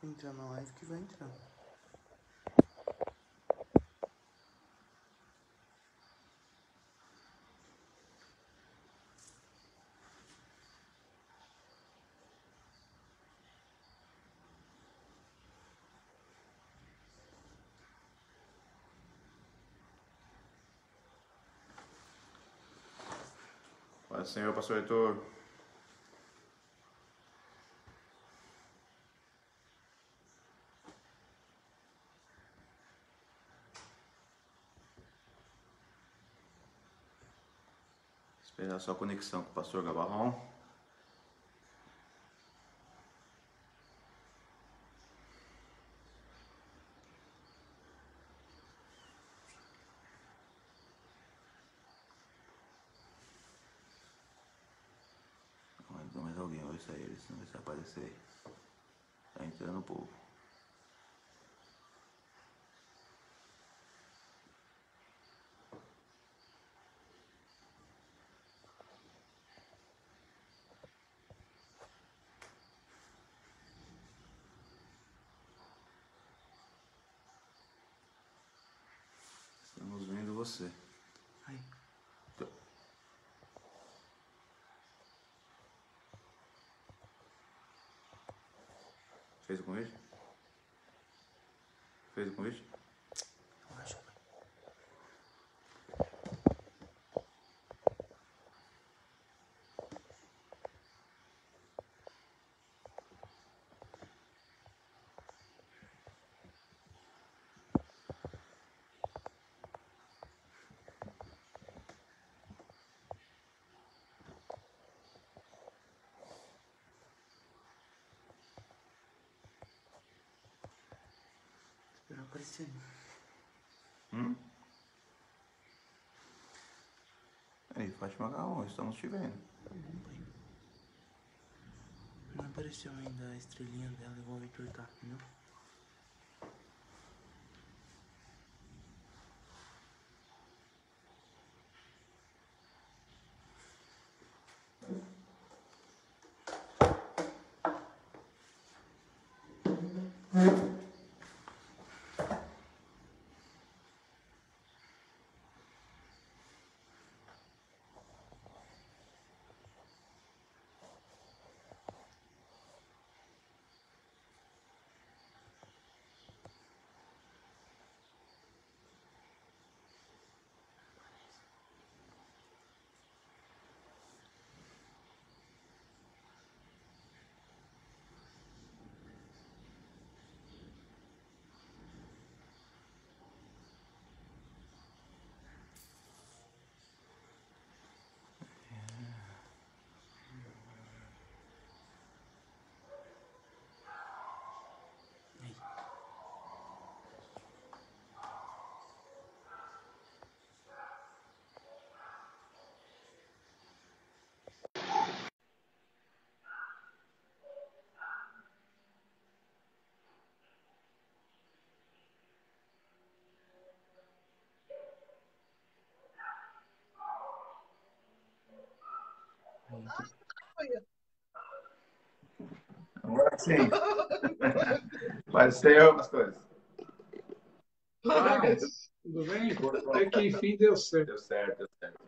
Entrar na live que vai entrar. Paz do Senhor, pastor Heitor. Esperar só a conexão com o pastor Gabarrão. Entrou mais alguém, vai sair, ele senão vai aparecer. Tá entrando o povo. Estamos vendo você. Aí. Fez o convite? Fez o convite? Eu acho. Esperar aparecer. Aí, Fátima Gaon, estamos te vendo. Não apareceu ainda a estrelinha dela igual o Heitor tá, entendeu? Aí. Agora sim. Paz do Senhor, pastores. Paz, tudo bem? Até que enfim deu certo. Deu certo, deu certo.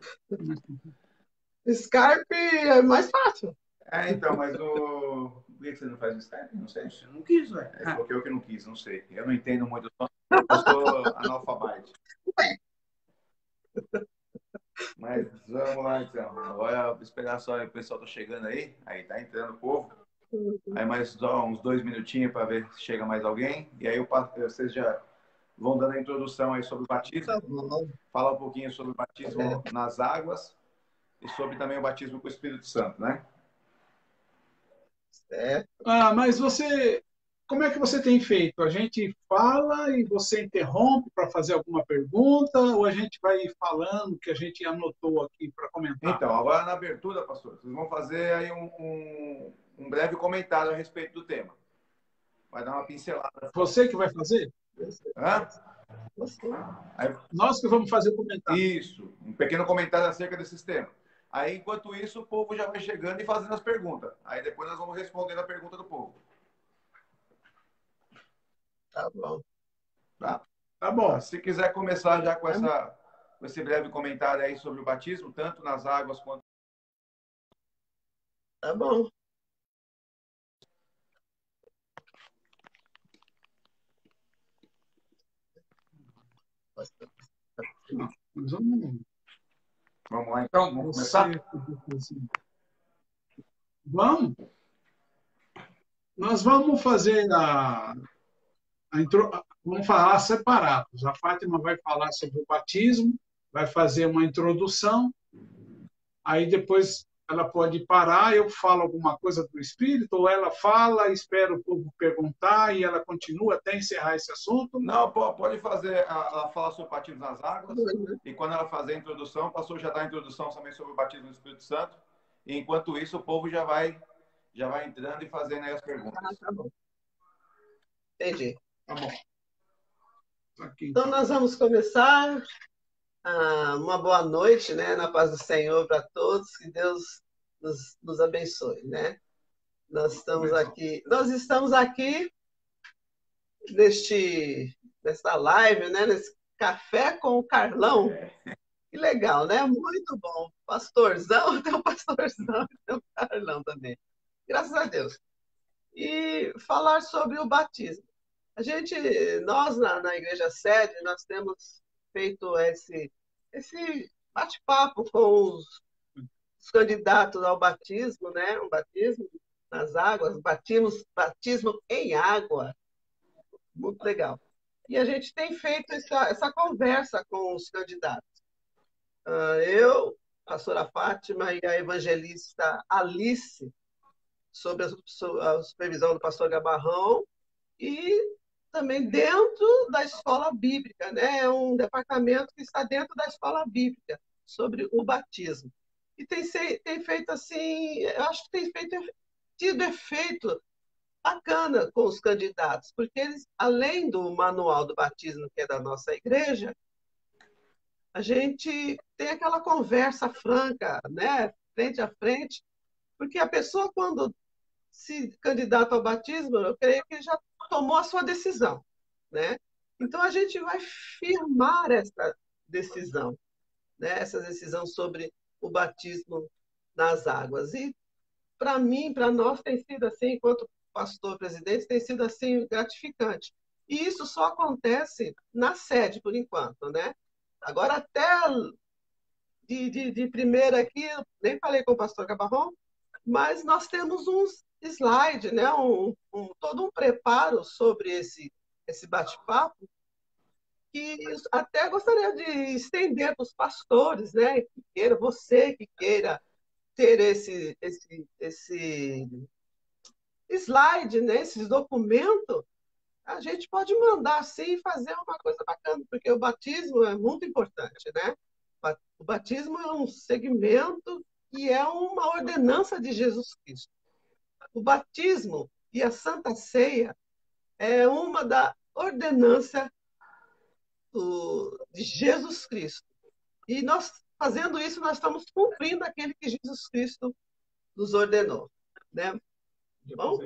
Skype é mais fácil. Então, mas o... Por que você não faz o Skype? Não sei. Eu não quis, ué. É porque eu que não quis, não sei. Eu não entendo muito. Eu sou analfabete. Ué. Mas vamos lá, então. Agora, esperar só o pessoal tá chegando aí. Aí, tá entrando o povo. Aí mais só uns 2 minutinhos para ver se chega mais alguém. E aí vocês já vão dando a introdução aí sobre o batismo. Tá bom. Fala um pouquinho sobre o batismo nas águas e sobre também o batismo com o Espírito Santo, né? É. Mas você, como é que você tem feito? A gente fala e você interrompe para fazer alguma pergunta ou a gente vai falando que a gente anotou aqui para comentar? Então, agora na abertura, pastor, vocês vão fazer aí um breve comentário a respeito do tema. Vai dar uma pincelada. Você que vai fazer? Hã? Você. Aí, Nós que vamos fazer o comentário. isso, um pequeno comentário acerca desses temas. Aí, enquanto isso, o povo já vai chegando e fazendo as perguntas. Aí depois nós vamos respondendo a pergunta do povo. Tá bom. Tá? Tá bom. Se quiser começar já com esse breve comentário aí sobre o batismo, tanto nas águas quanto... Tá bom. Vamos lá, então. Vamos começar? Vamos. Nós vamos fazer vamos falar separados. A Fátima vai falar sobre o batismo, vai fazer uma introdução, aí depois ela pode parar, eu falo alguma coisa do Espírito, ou ela fala, espera o povo perguntar e ela continua até encerrar esse assunto. Não, pode fazer, ela fala sobre o batismo nas águas, e quando ela fazer a introdução, o pastor já dá a introdução também sobre o batismo do Espírito Santo, e enquanto isso o povo já vai entrando e fazendo aí as perguntas. Tá bom. Entendi. Tá bom. Então, nós vamos começar. Uma boa noite, né? Na paz do Senhor para todos. Que Deus nos abençoe, né? Nós estamos aqui nesta live, né? Nesse café com o Carlão. Que legal, né? Muito bom. Pastorzão, tem um pastorzão e tem um Carlão também. Graças a Deus. E falar sobre o batismo. Nós na Igreja Sede, nós temos feito esse bate-papo com os candidatos ao batismo, né? Um batismo nas águas, batismo em água. Muito legal. E a gente tem feito essa conversa com os candidatos. Eu, a pastora Fátima e a evangelista Alice, sob a supervisão do pastor Gabarrão, e também dentro da escola bíblica, né? É um departamento que está dentro da escola bíblica, sobre o batismo. E tem feito assim, eu acho que tem tido efeito bacana com os candidatos, porque eles, além do manual do batismo, que é da nossa igreja, a gente tem aquela conversa franca, né? Frente a frente, porque a pessoa, quando se candidata ao batismo, eu creio que já tomou a sua decisão, né? Então, a gente vai firmar essa decisão, né? Essa decisão sobre o batismo nas águas. E, para mim, para nós, tem sido assim, enquanto pastor presidente, tem sido assim gratificante. E isso só acontece na sede, por enquanto, né? Agora, até de primeira aqui, eu nem falei com o pastor Gabarrão, mas nós temos uns slide, né? Todo um preparo sobre esse bate-papo, que até gostaria de estender para os pastores, né? Você que queira ter esse slide, né? Esse documento, a gente pode mandar sim e fazer uma coisa bacana, porque o batismo é muito importante, né? O batismo é um segmento e é uma ordenança de Jesus Cristo. O batismo e a Santa Ceia é uma da ordenança de Jesus Cristo. E nós, fazendo isso, nós estamos cumprindo aquele que Jesus Cristo nos ordenou, né? Bom?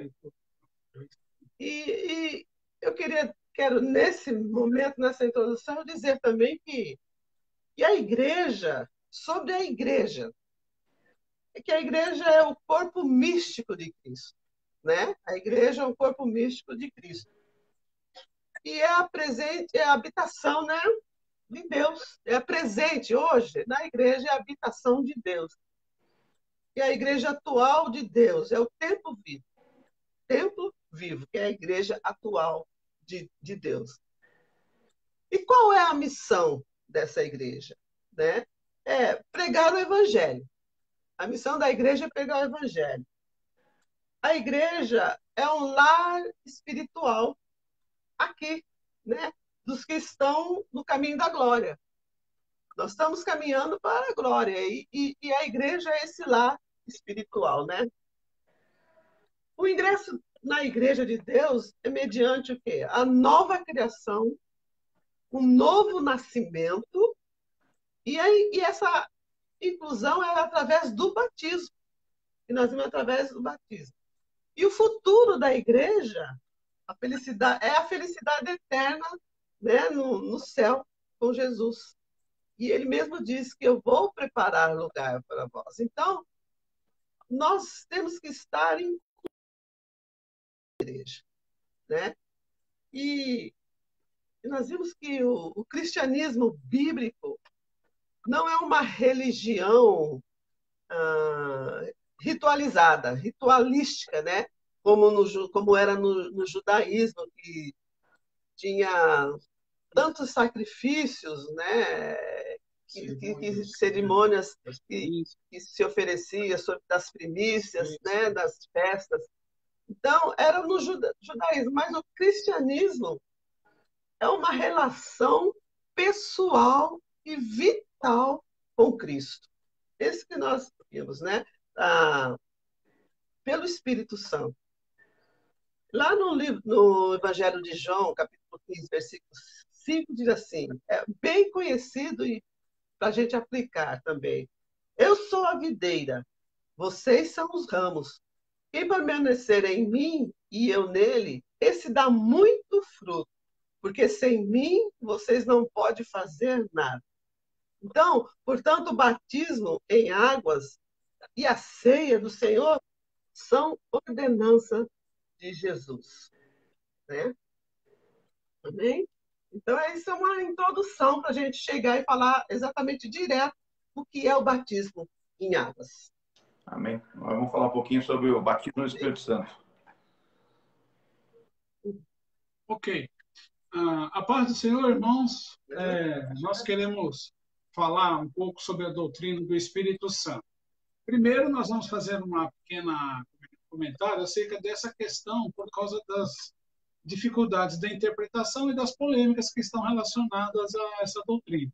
E eu quero, nesse momento, nessa introdução, dizer também que a igreja, sobre a igreja, é que a igreja é o corpo místico de Cristo, né? A igreja é o corpo místico de Cristo. E é a habitação, né, de Deus. É presente hoje na igreja, é a habitação de Deus. E a igreja atual de Deus é o templo vivo. Templo vivo, que é a igreja atual de Deus. E qual é a missão dessa igreja? Né? É pregar o evangelho. A missão da igreja é pregar o evangelho. A igreja é um lar espiritual aqui, né? Dos que estão no caminho da glória. Nós estamos caminhando para a glória e a igreja é esse lar espiritual, né? O ingresso na igreja de Deus é mediante o quê? A nova criação, o novo nascimento, e essa inclusão é através do batismo. E nós vamos através do batismo. E o futuro da igreja A felicidade é a felicidade eterna, né, no céu com Jesus. E ele mesmo diz que eu vou preparar lugar para vós. Então, nós temos que estar em igreja, né? E nós vimos que o cristianismo bíblico não é uma religião ritualizada, ritualística, né? Como era no judaísmo, que tinha tantos sacrifícios, né? Cerimônias que se oferecia das primícias, né? Das festas. Então, era no judaísmo, mas o cristianismo é uma relação pessoal e vital com Cristo. Esse que nós vimos, né? Pelo Espírito Santo. Lá no Evangelho de João, capítulo 15, versículo 5, diz assim, é bem conhecido e para a gente aplicar também. Eu sou a videira, vocês são os ramos. Quem permanecer em mim e eu nele, esse dá muito fruto, porque sem mim vocês não podem fazer nada. Então, portanto, o batismo em águas e a ceia do Senhor são ordenança de Jesus, né? Amém? Então, isso é uma introdução para a gente chegar e falar exatamente direto o que é o batismo em águas. Amém. Agora vamos falar um pouquinho sobre o batismo no Espírito Santo. Ok. A paz do Senhor, irmãos, nós queremos falar um pouco sobre a doutrina do Espírito Santo. Primeiro, nós vamos fazer uma pequena comentário acerca dessa questão por causa das dificuldades da interpretação e das polêmicas que estão relacionadas a essa doutrina.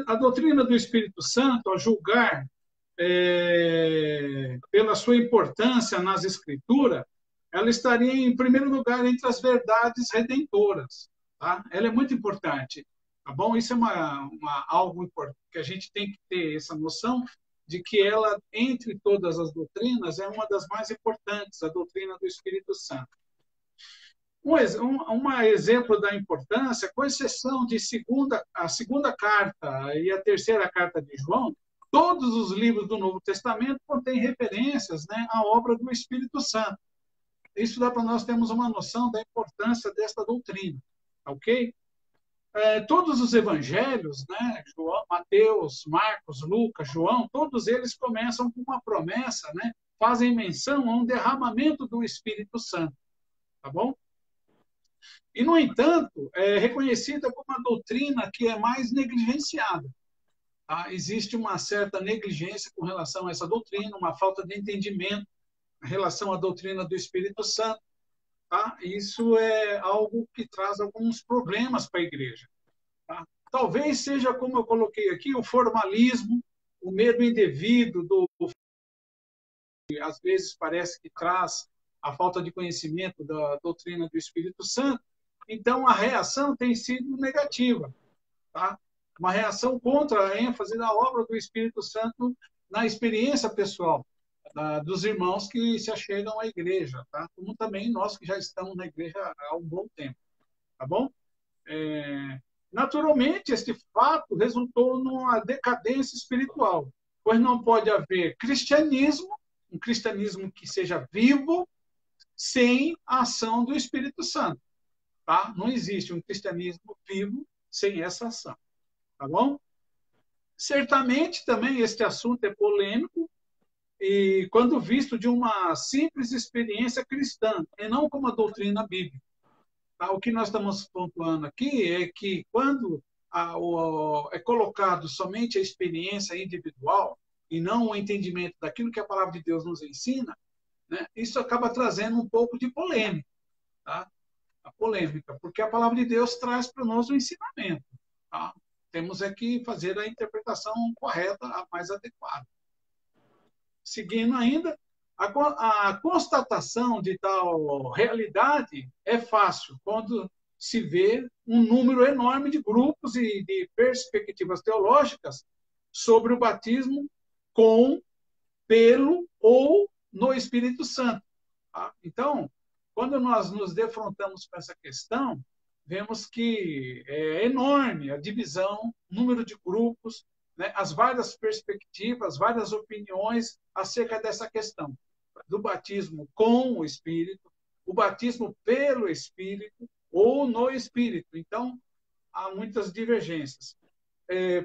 A doutrina do Espírito Santo, a julgar pela sua importância nas Escrituras, ela estaria, em primeiro lugar, entre as verdades redentoras. Tá? Ela é muito importante. Tá bom? Isso é algo importante, que a gente tem que ter essa noção de que ela, entre todas as doutrinas, é uma das mais importantes, a doutrina do Espírito Santo. Um exemplo da importância, com exceção de a segunda carta e a terceira carta de João, todos os livros do Novo Testamento contêm referências, né, à obra do Espírito Santo. Isso dá para nós termos uma noção da importância desta doutrina, ok? Todos os evangelhos, né, Mateus, Marcos, Lucas, João, todos eles começam com uma promessa, né, fazem menção a um derramamento do Espírito Santo, tá bom? E, no entanto, é reconhecida como a doutrina que é mais negligenciada. Tá? Existe uma certa negligência com relação a essa doutrina, uma falta de entendimento em relação à doutrina do Espírito Santo. Tá? Isso é algo que traz alguns problemas para a igreja. Tá? Talvez seja, como eu coloquei aqui, o formalismo, o medo indevido, às vezes parece que traz a falta de conhecimento da doutrina do Espírito Santo. Então, a reação tem sido negativa. Tá? Uma reação contra a ênfase da obra do Espírito Santo na experiência pessoal dos irmãos que se achegam à igreja, tá? Como também nós que já estamos na igreja há um bom tempo. Tá bom? Naturalmente, este fato resultou numa decadência espiritual, pois não pode haver cristianismo, um cristianismo que seja vivo, sem a ação do Espírito Santo. Tá? Não existe um cristianismo vivo sem essa ação. Tá bom? Certamente também este assunto é polêmico e quando visto de uma simples experiência cristã e não como a doutrina bíblica. Tá? O que nós estamos pontuando aqui é que quando é colocado somente a experiência individual e não o entendimento daquilo que a palavra de Deus nos ensina, né, isso acaba trazendo um pouco de polêmica. Tá? A polêmica, porque a palavra de Deus traz para nós o ensinamento. Tá? Temos que fazer a interpretação correta, a mais adequada. Seguindo ainda, a constatação de tal realidade é fácil quando se vê um número enorme de grupos e de perspectivas teológicas sobre o batismo com, pelo ou no Espírito Santo. Tá? Então, quando nós nos defrontamos com essa questão, vemos que é enorme a divisão, o número de grupos, né, as várias perspectivas, várias opiniões acerca dessa questão do batismo com o Espírito, o batismo pelo Espírito ou no Espírito. Então, há muitas divergências.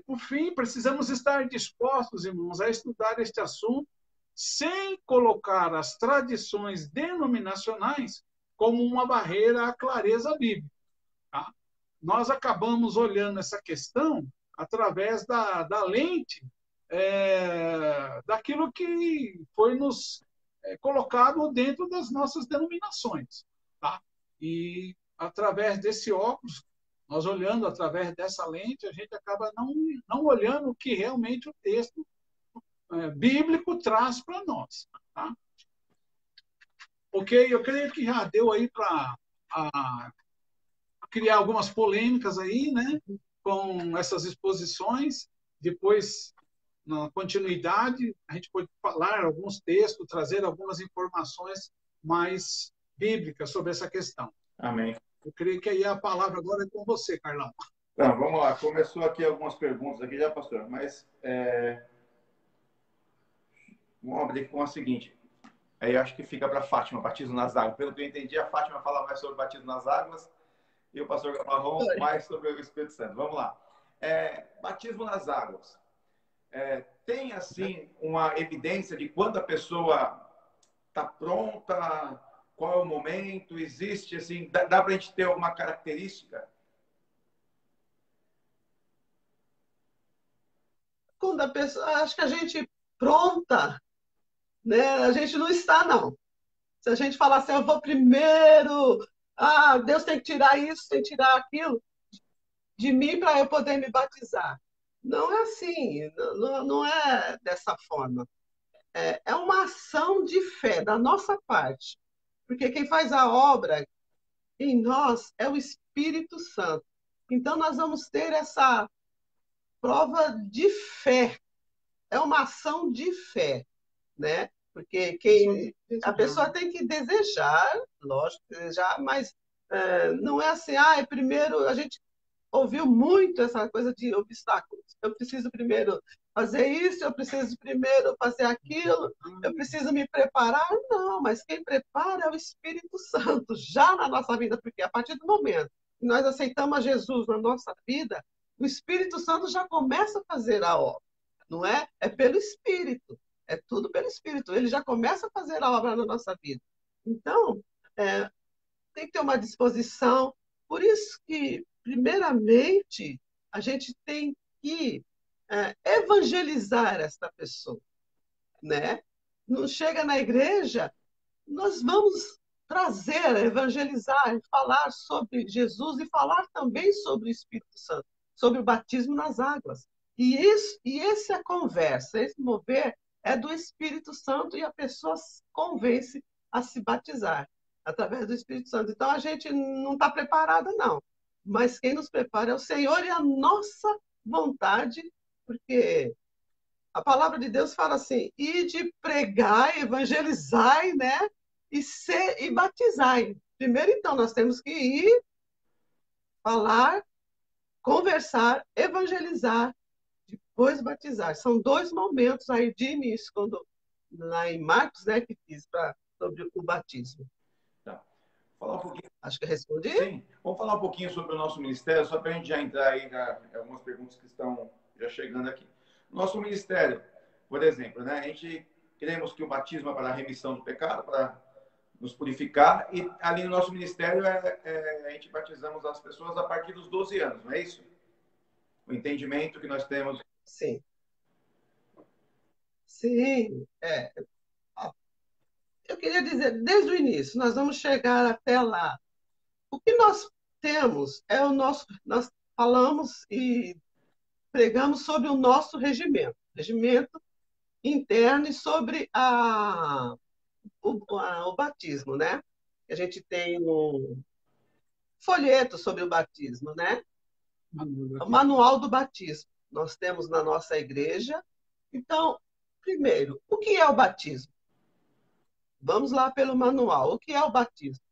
Por fim, precisamos estar dispostos, irmãos, a estudar este assunto sem colocar as tradições denominacionais como uma barreira à clareza bíblica. Tá? Nós acabamos olhando essa questão através da lente daquilo que foi nos colocado dentro das nossas denominações. Tá? E, através desse óculos, nós olhando através dessa lente, a gente acaba não olhando o que realmente o texto bíblico traz para nós. Tá? Ok? Eu creio que já deu aí para criar algumas polêmicas aí, né? Com essas exposições. Depois, na continuidade, a gente pode falar alguns textos, trazer algumas informações mais bíblicas sobre essa questão. Amém. Eu creio que aí a palavra agora é com você, Carlão. Então, vamos lá. Começou aqui algumas perguntas aqui já, pastor, mas vamos abrir com a seguinte. Aí eu acho que fica para Fátima, batismo nas águas. Pelo que eu entendi, a Fátima fala mais sobre batismo nas águas e o pastor Gamarrão mais sobre o Espírito Santo. Vamos lá. Batismo nas águas. Tem, assim, uma evidência de quando a pessoa está pronta, qual é o momento? Existe, assim, dá para a gente ter alguma característica? Quando a pessoa, acho que a gente pronta, né? A gente não está, não. Se a gente falar assim, eu vou primeiro, Deus tem que tirar isso, tem que tirar aquilo de mim para eu poder me batizar. Não é assim, não é dessa forma. É uma ação de fé da nossa parte. Porque quem faz a obra em nós é o Espírito Santo. Então, nós vamos ter essa prova de fé. É uma ação de fé, né? Porque a pessoa tem que desejar, lógico, desejar, mas não é assim, primeiro a gente ouviu muito essa coisa de obstáculos. Eu preciso primeiro fazer isso, eu preciso primeiro fazer aquilo, eu preciso me preparar. Não, mas quem prepara é o Espírito Santo, já na nossa vida, porque a partir do momento que nós aceitamos Jesus na nossa vida, o Espírito Santo já começa a fazer a obra, não é? É pelo Espírito, é tudo pelo Espírito. Ele já começa a fazer a obra na nossa vida. Então, tem que ter uma disposição. Por isso que, primeiramente, a gente tem que evangelizar essa pessoa, né? Não chega na igreja, nós vamos trazer, evangelizar, falar sobre Jesus e falar também sobre o Espírito Santo, sobre o batismo nas águas. E essa conversa, esse mover é do Espírito Santo e a pessoa se convence a se batizar através do Espírito Santo. Então, a gente não está preparada, não. Mas quem nos prepara é o Senhor e a nossa vontade, porque a palavra de Deus fala assim, ide, pregai, evangelizai, né? E batizai. Primeiro, então, nós temos que ir, falar, conversar, evangelizar, depois batizar. São 2 momentos aí de início, quando, lá em Marcos, né, que diz sobre o batismo. Tá. Falar um pouquinho. Acho que eu respondi. Sim. Vamos falar um pouquinho sobre o nosso ministério, só para a gente já entrar aí em algumas perguntas que estão já chegando aqui. Nosso ministério, por exemplo, né, a gente queremos que o batismo é para a remissão do pecado, para nos purificar, e ali no nosso ministério a gente batizamos as pessoas a partir dos 12 anos, não é isso? O entendimento que nós temos. Sim. Sim, eu queria dizer, desde o início, nós vamos chegar até lá. O que nós temos é o nosso... Nós falamos e pregamos sobre o nosso regimento interno e sobre o batismo, né? A gente tem um folheto sobre o batismo, né? O manual do batismo. Nós temos na nossa igreja. Então, primeiro, o que é o batismo? Vamos lá pelo manual. O que é o batismo?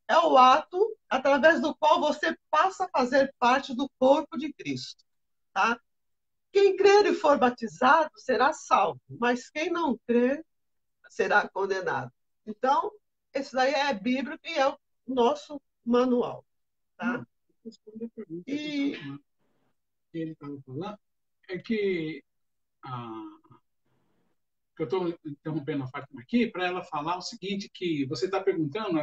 é o ato através do qual você passa a fazer parte do corpo de Cristo, tá? Quem crer e for batizado será salvo, mas quem não crer será condenado. Então, esse daí é bíblico e é o nosso manual, tá? E Ele estava falando é que eu estou interrompendo a Fátima aqui para ela falar o seguinte, que você está perguntando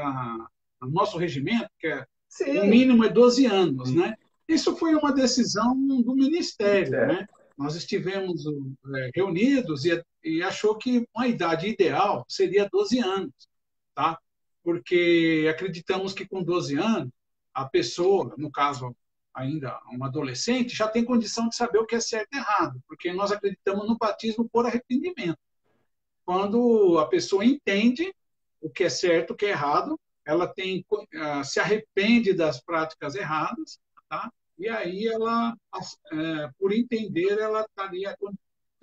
o nosso regimento, que o sim, mínimo é 12 anos, né? Isso foi uma decisão do Ministério, né? Nós estivemos reunidos e achou que uma idade ideal seria 12 anos, tá? Porque acreditamos que com 12 anos, a pessoa, no caso ainda um adolescente, já tem condição de saber o que é certo e errado, porque nós acreditamos no batismo por arrependimento. Quando a pessoa entende o que é certo, o que é errado, ela se arrepende das práticas erradas, tá? E aí ela, por entender, ela estaria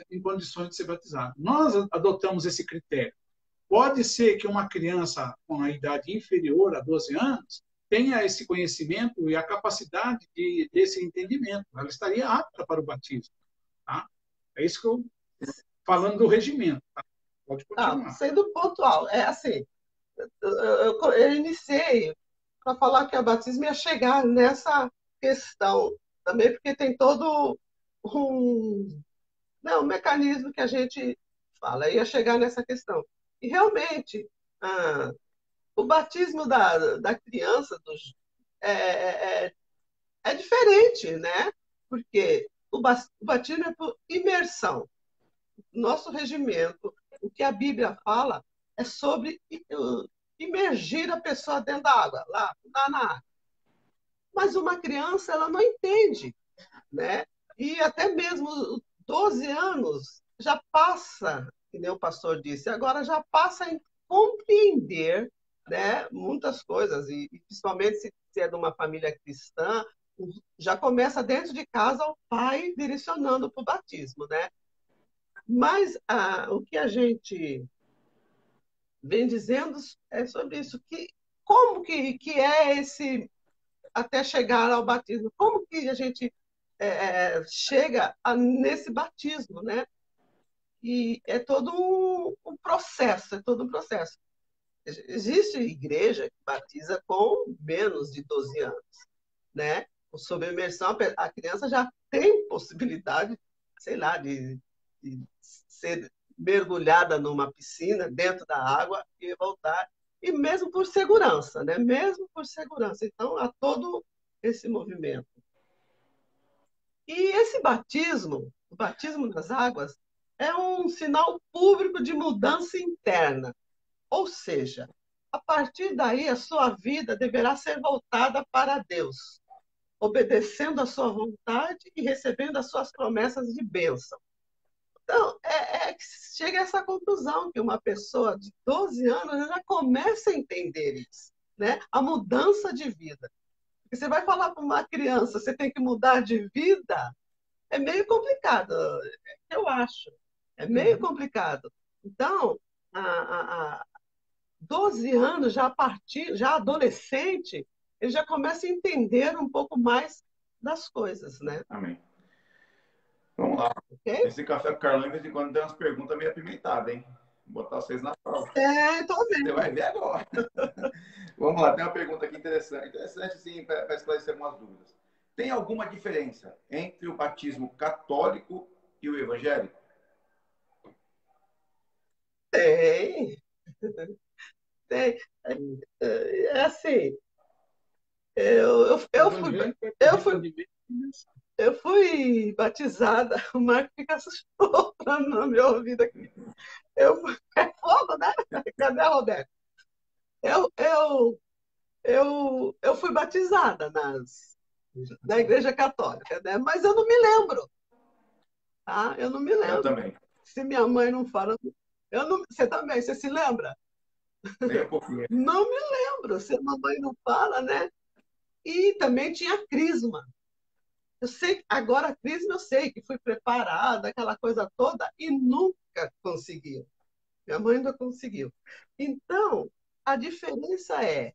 em condições de ser batizada. Nós adotamos esse critério. Pode ser que uma criança com a idade inferior a 12 anos tenha esse conhecimento e a capacidade desse entendimento. Ela estaria apta para o batismo, tá? É isso que eu falando do regimento, tá? Pode continuar. Sendo pontual, é assim, eu iniciei para falar que o batismo ia chegar nessa questão também, porque tem todo um mecanismo que a gente fala, ia chegar nessa questão. E realmente, o batismo da criança é diferente, né? Porque o batismo é por imersão. Nosso regimento, o que a Bíblia fala é sobre imergir a pessoa dentro da água, lá na água. Mas uma criança, ela não entende, né? E até mesmo 12 anos já passa, que nem o pastor disse, agora já passa a compreender, né, muitas coisas, e principalmente se é de uma família cristã, já começa dentro de casa o pai direcionando para o batismo, né? Mas o que a gente vem dizendo é sobre isso, como que é esse, até chegar ao batismo, como que a gente chega nesse batismo, né? E é todo um processo, é todo um processo. Existe igreja que batiza com menos de 12 anos, né? Sob imersão, a criança já tem possibilidade, sei lá, de ser mergulhada numa piscina, dentro da água e voltar, e mesmo por segurança, né? Mesmo por segurança. Então, há todo esse movimento. E esse batismo, o batismo nas águas, é um sinal público de mudança interna. Ou seja, a partir daí, a sua vida deverá ser voltada para Deus, obedecendo a sua vontade e recebendo as suas promessas de bênção. Então, que chega a essa conclusão, que uma pessoa de 12 anos já começa a entender isso, né? A mudança de vida. Porque você vai falar para uma criança, você tem que mudar de vida, é meio complicado, eu acho. É meio complicado. Então, a 12 anos, já adolescente, ele já começa a entender um pouco mais das coisas, né? Amém. Vamos lá. Okay? Esse café com o Carlão, de vez em quando, tem umas perguntas meio apimentadas, hein? Vou botar vocês na prova. Tô vendo. Você vai ver agora. Vamos lá, tem uma pergunta aqui interessante. Interessante, sim, para esclarecer algumas dúvidas. Tem alguma diferença entre o batismo católico e o evangélico? Tem. Tem. É assim, eu fui batizada, o Marco fica soprando no meu ouvido aqui. É fogo, né? Cadê a Roberta? Eu fui batizada na Igreja Católica, né? Mas eu não me lembro. Tá? Eu não me lembro. Eu também. Se minha mãe não fala. Você também, você se lembra? Nem um pouquinho. Não me lembro. Se a mamãe não fala, né? E também tinha crisma. Eu sei, agora a crisma eu sei que fui preparada, aquela coisa toda, e nunca conseguiu. Minha mãe nunca conseguiu. Então, a diferença é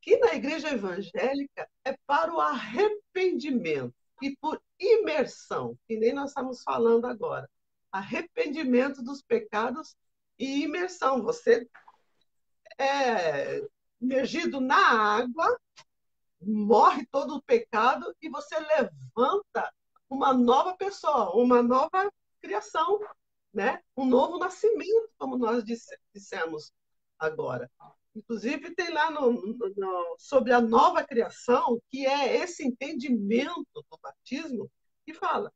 que na igreja evangélica é para o arrependimento e por imersão, que nem nós estamos falando agora. Arrependimento dos pecados e imersão. Você é imergido na água, morre todo o pecado e você levanta uma nova pessoa, uma nova criação, né? Um novo nascimento, como nós dissemos agora. Inclusive, tem lá sobre a nova criação, que é esse entendimento do batismo, que fala,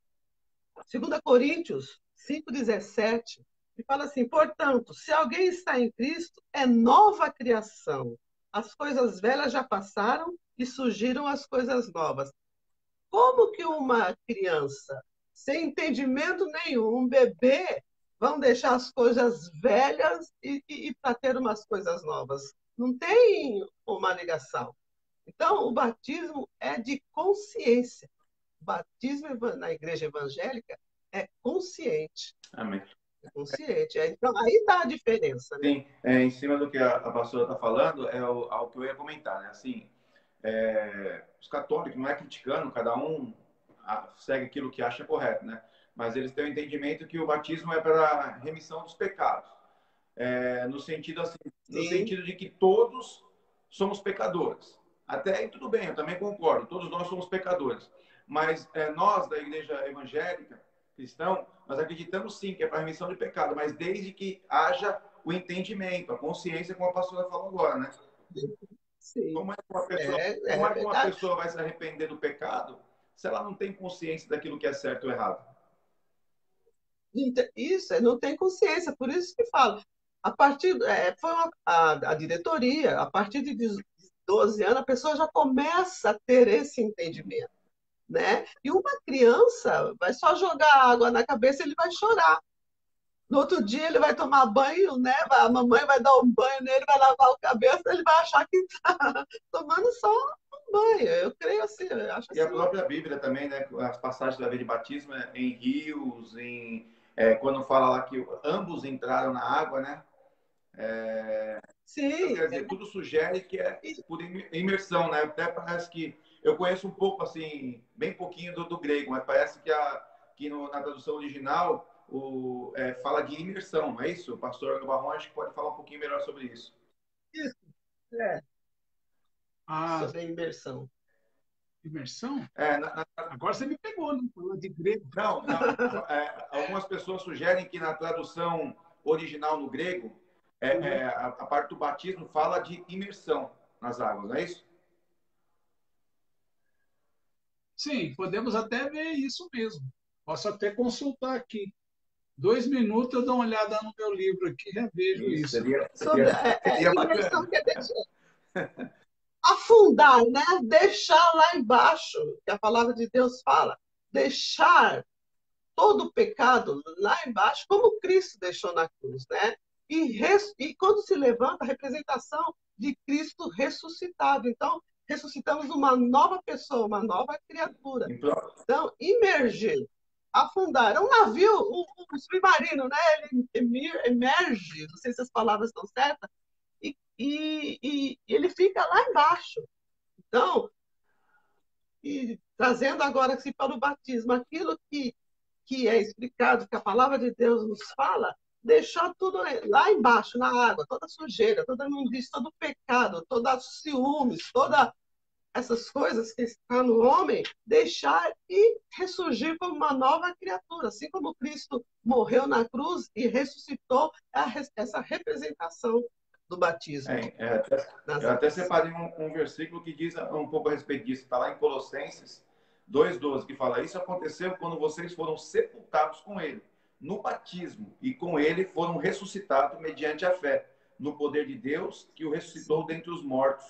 2 Coríntios 5,17, que fala assim, portanto, se alguém está em Cristo, é nova criação. As coisas velhas já passaram e surgiram as coisas novas. Como que uma criança, sem entendimento nenhum, um bebê, vão deixar as coisas velhas e para ter umas coisas novas? Não tem uma ligação. Então, o batismo é de consciência. O batismo na igreja evangélica é consciente. Amém. É consciente. Então, aí está a diferença, né? Sim, em cima do que a pastora está falando, é algo que eu ia comentar, né? Assim, os católicos, não é criticando, cada um segue aquilo que acha correto, né? Mas eles têm o entendimento que o batismo é para a remissão dos pecados. No sentido assim, no sentido de que todos somos pecadores. Até aí tudo bem, eu também concordo, todos nós somos pecadores. Mas nós, da igreja evangélica, cristão, nós acreditamos sim que é para a remissão de pecado, mas desde que haja o entendimento, a consciência, como a pastora falou agora, né? Sim. Como é que uma pessoa vai se arrepender do pecado se ela não tem consciência daquilo que é certo ou errado? Isso, não tem consciência, por isso que falo. A partir, foi a diretoria, a partir de 12 anos, a pessoa já começa a ter esse entendimento, né? E uma criança vai só jogar água na cabeça, ele vai chorar. No outro dia ele vai tomar banho, né? A mamãe vai dar um banho nele, vai lavar o cabelo, ele vai achar que está tomando só um banho. Eu creio assim, eu acho assim. E a própria Bíblia também, né? As passagens da vida de batismo em rios, quando fala lá que ambos entraram na água, né? Sim. Então, quer dizer, tudo sugere que é por imersão, né? Até parece que eu conheço um pouco, assim, bem pouquinho do grego, mas parece que na tradução original fala de imersão, não é isso? O pastor Barron acho que pode falar um pouquinho melhor sobre isso. Isso, sobre a imersão. Imersão? Agora você me pegou, não falou de grego. Não, algumas pessoas sugerem que na tradução original no grego, a parte do batismo fala de imersão nas águas, não é isso? Sim, podemos até ver isso mesmo. Posso até consultar aqui. 2 minutos eu dou uma olhada no meu livro aqui e revejo isso. Seria imersão quer dizer afundar, né? Deixar lá embaixo, que a palavra de Deus fala. Deixar todo o pecado lá embaixo, como Cristo deixou na cruz, né? E quando se levanta, a representação de Cristo ressuscitado. Então, ressuscitamos uma nova pessoa, uma nova criatura. Então, imergir, afundar. É um navio, um submarino, né? Ele emerge, não sei se as palavras estão certas, e ele fica lá embaixo. Então, trazendo agora assim, para o batismo, aquilo que é explicado, que a palavra de Deus nos fala, deixar tudo lá embaixo, na água, toda sujeira, toda imundícia, todo pecado, todos ciúmes, todas essas coisas que estão no homem, deixar e ressurgir como uma nova criatura, assim como Cristo morreu na cruz e ressuscitou, essa representação do batismo. Eu até separei um versículo que diz um pouco a respeito disso, está lá em Colossenses 2,12, que fala: isso aconteceu quando vocês foram sepultados com ele, no batismo, e com ele foram ressuscitados mediante a fé, no poder de Deus, que o ressuscitou dentre os mortos.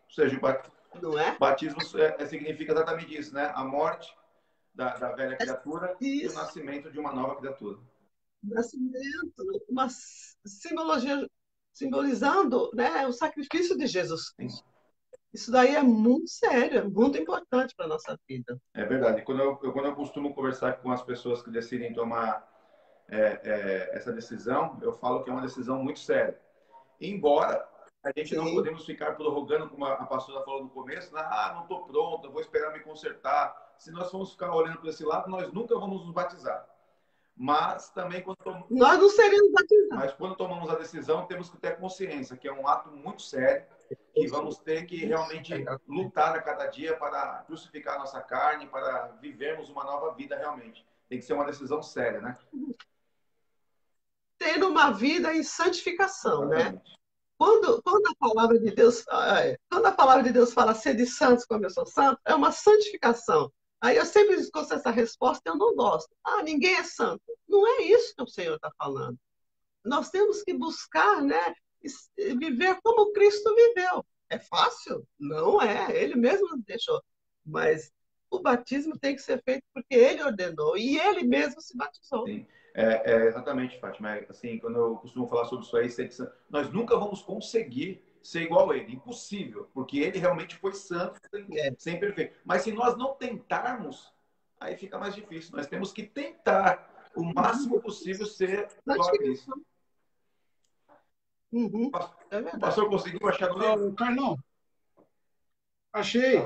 Ou seja, o batismo significa exatamente isso, né? A morte da velha criatura e o nascimento de uma nova criatura. Nascimento, uma simbologia, simbolizando, né, o sacrifício de Jesus Cristo. Isso daí é muito sério, é muito importante para a nossa vida. É verdade. Quando eu costumo conversar com as pessoas que decidem tomar essa decisão, eu falo que é uma decisão muito séria. Embora A gente não podemos ficar prorrogando, como a pastora falou no começo, né? Não estou pronto, vou esperar me consertar. Se nós formos ficar olhando para esse lado, nós nunca vamos nos batizar. Mas também nós não seremos batizados. Mas quando tomamos a decisão, temos que ter consciência que é um ato muito sério, que vamos ter que realmente lutar a cada dia para crucificar a nossa carne, para vivermos uma nova vida realmente. Tem que ser uma decisão séria, né? Ter uma vida em santificação, né? Quando a palavra de Deus, quando a palavra de Deus fala ser de santos como eu sou santo, é uma santificação. Aí eu sempre escuto essa resposta, eu não gosto. Ninguém é santo. Não é isso que o Senhor está falando. Nós temos que buscar, né, viver como Cristo viveu. É fácil? Não é. Ele mesmo deixou. Mas o batismo tem que ser feito porque ele ordenou e ele mesmo se batizou. Sim. Exatamente, Fátima. Assim, quando eu costumo falar sobre isso aí, nós nunca vamos conseguir ser igual a ele. Impossível, porque ele realmente foi santo, sem perfeito. Mas se nós não tentarmos, aí fica mais difícil. Nós temos que tentar o máximo possível ser igual a Cristo. O pastor conseguiu achar no livro? Carlão, achei.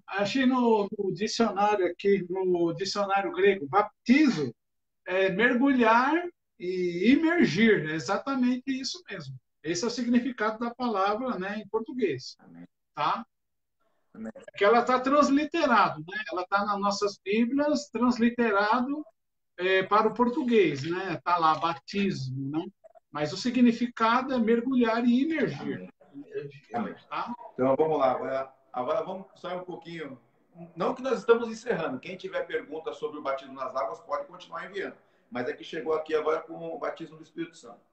Achei no dicionário aqui, no dicionário grego. Baptizo é mergulhar e imergir. É exatamente isso mesmo. Esse é o significado da palavra, né, em português. Tá? É que ela está transliterado, né? Ela está nas nossas Bíblias transliterado para o português, né? Está lá, batismo, né? Mas o significado é mergulhar e imergir. Tá? Então, vamos lá. Agora vamos sair um pouquinho. Não que nós estamos encerrando. Quem tiver pergunta sobre o batismo nas águas pode continuar enviando. Mas é que chegou aqui agora com o batismo do Espírito Santo.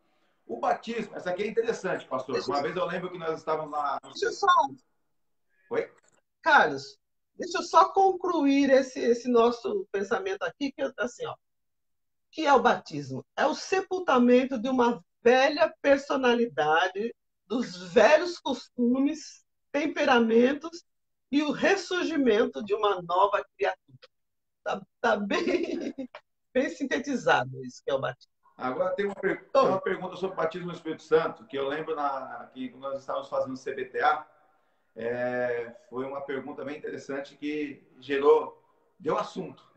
O batismo, essa aqui é interessante, pastor. Uma vez eu lembro que nós estávamos lá... Deixa eu só... Oi? Carlos, deixa eu só concluir esse nosso pensamento aqui, que assim, ó, que é o batismo? É o sepultamento de uma velha personalidade, dos velhos costumes, temperamentos e o ressurgimento de uma nova criatura. Tá bem, bem sintetizado isso que é o batismo. Agora tem uma pergunta sobre o batismo no Espírito Santo, que eu lembro que nós estávamos fazendo CBTA, foi uma pergunta bem interessante que deu assunto.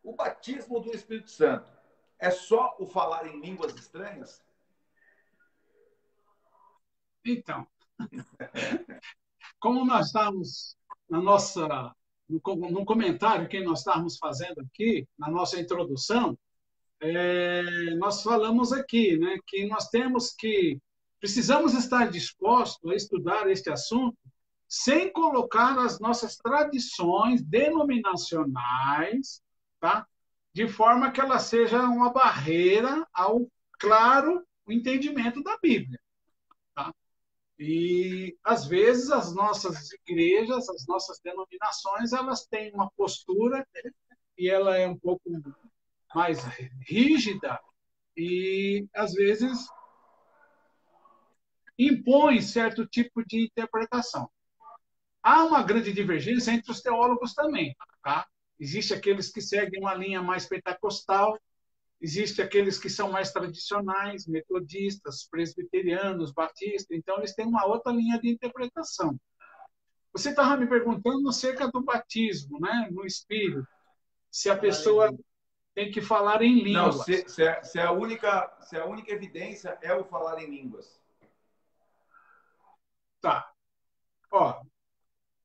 O batismo do Espírito Santo é só o falar em línguas estranhas? Então, como nós estamos no comentário que nós estávamos fazendo aqui, na nossa introdução, nós falamos aqui, né, que precisamos estar dispostos a estudar este assunto sem colocar as nossas tradições denominacionais, tá? De forma que ela seja uma barreira ao claro entendimento da Bíblia. Tá? E, às vezes, as nossas igrejas, as nossas denominações, elas têm uma postura e ela é um pouco mais rígida e, às vezes, impõe certo tipo de interpretação. Há uma grande divergência entre os teólogos também. Tá? Existem aqueles que seguem uma linha mais pentecostal, existem aqueles que são mais tradicionais, metodistas, presbiterianos, batistas, então eles têm uma outra linha de interpretação. Você estava me perguntando acerca do batismo, né, no Espírito, se a pessoa tem que falar em línguas. Não, se a única evidência é o falar em línguas. Tá. Ó,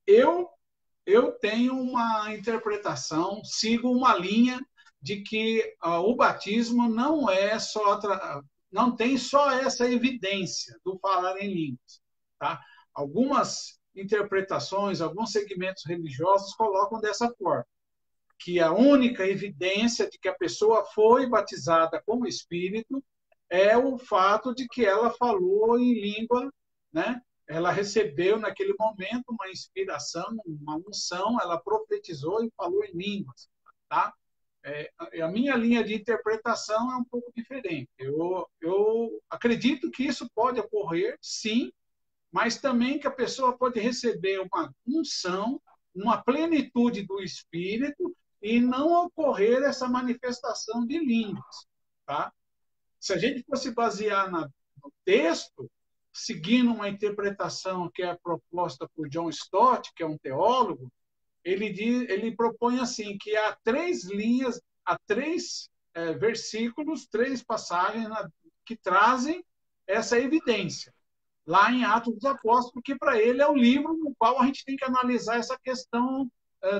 eu tenho uma interpretação, sigo uma linha de que o batismo não tem só essa evidência do falar em línguas. Tá? Algumas interpretações, alguns segmentos religiosos colocam dessa forma, que a única evidência de que a pessoa foi batizada com o Espírito é o fato de que ela falou em língua, né? Ela recebeu naquele momento uma inspiração, uma unção, ela profetizou e falou em línguas. Tá? A minha linha de interpretação é um pouco diferente. Eu acredito que isso pode ocorrer, sim, mas também que a pessoa pode receber uma unção, uma plenitude do Espírito e não ocorrer essa manifestação de línguas. Tá? Se a gente fosse basear no texto, seguindo uma interpretação que é proposta por John Stott, que é um teólogo, ele propõe assim, que há 3 linhas, há 3 versículos, 3 passagens que trazem essa evidência, lá em Atos dos Apóstolos, porque para ele é o livro no qual a gente tem que analisar essa questão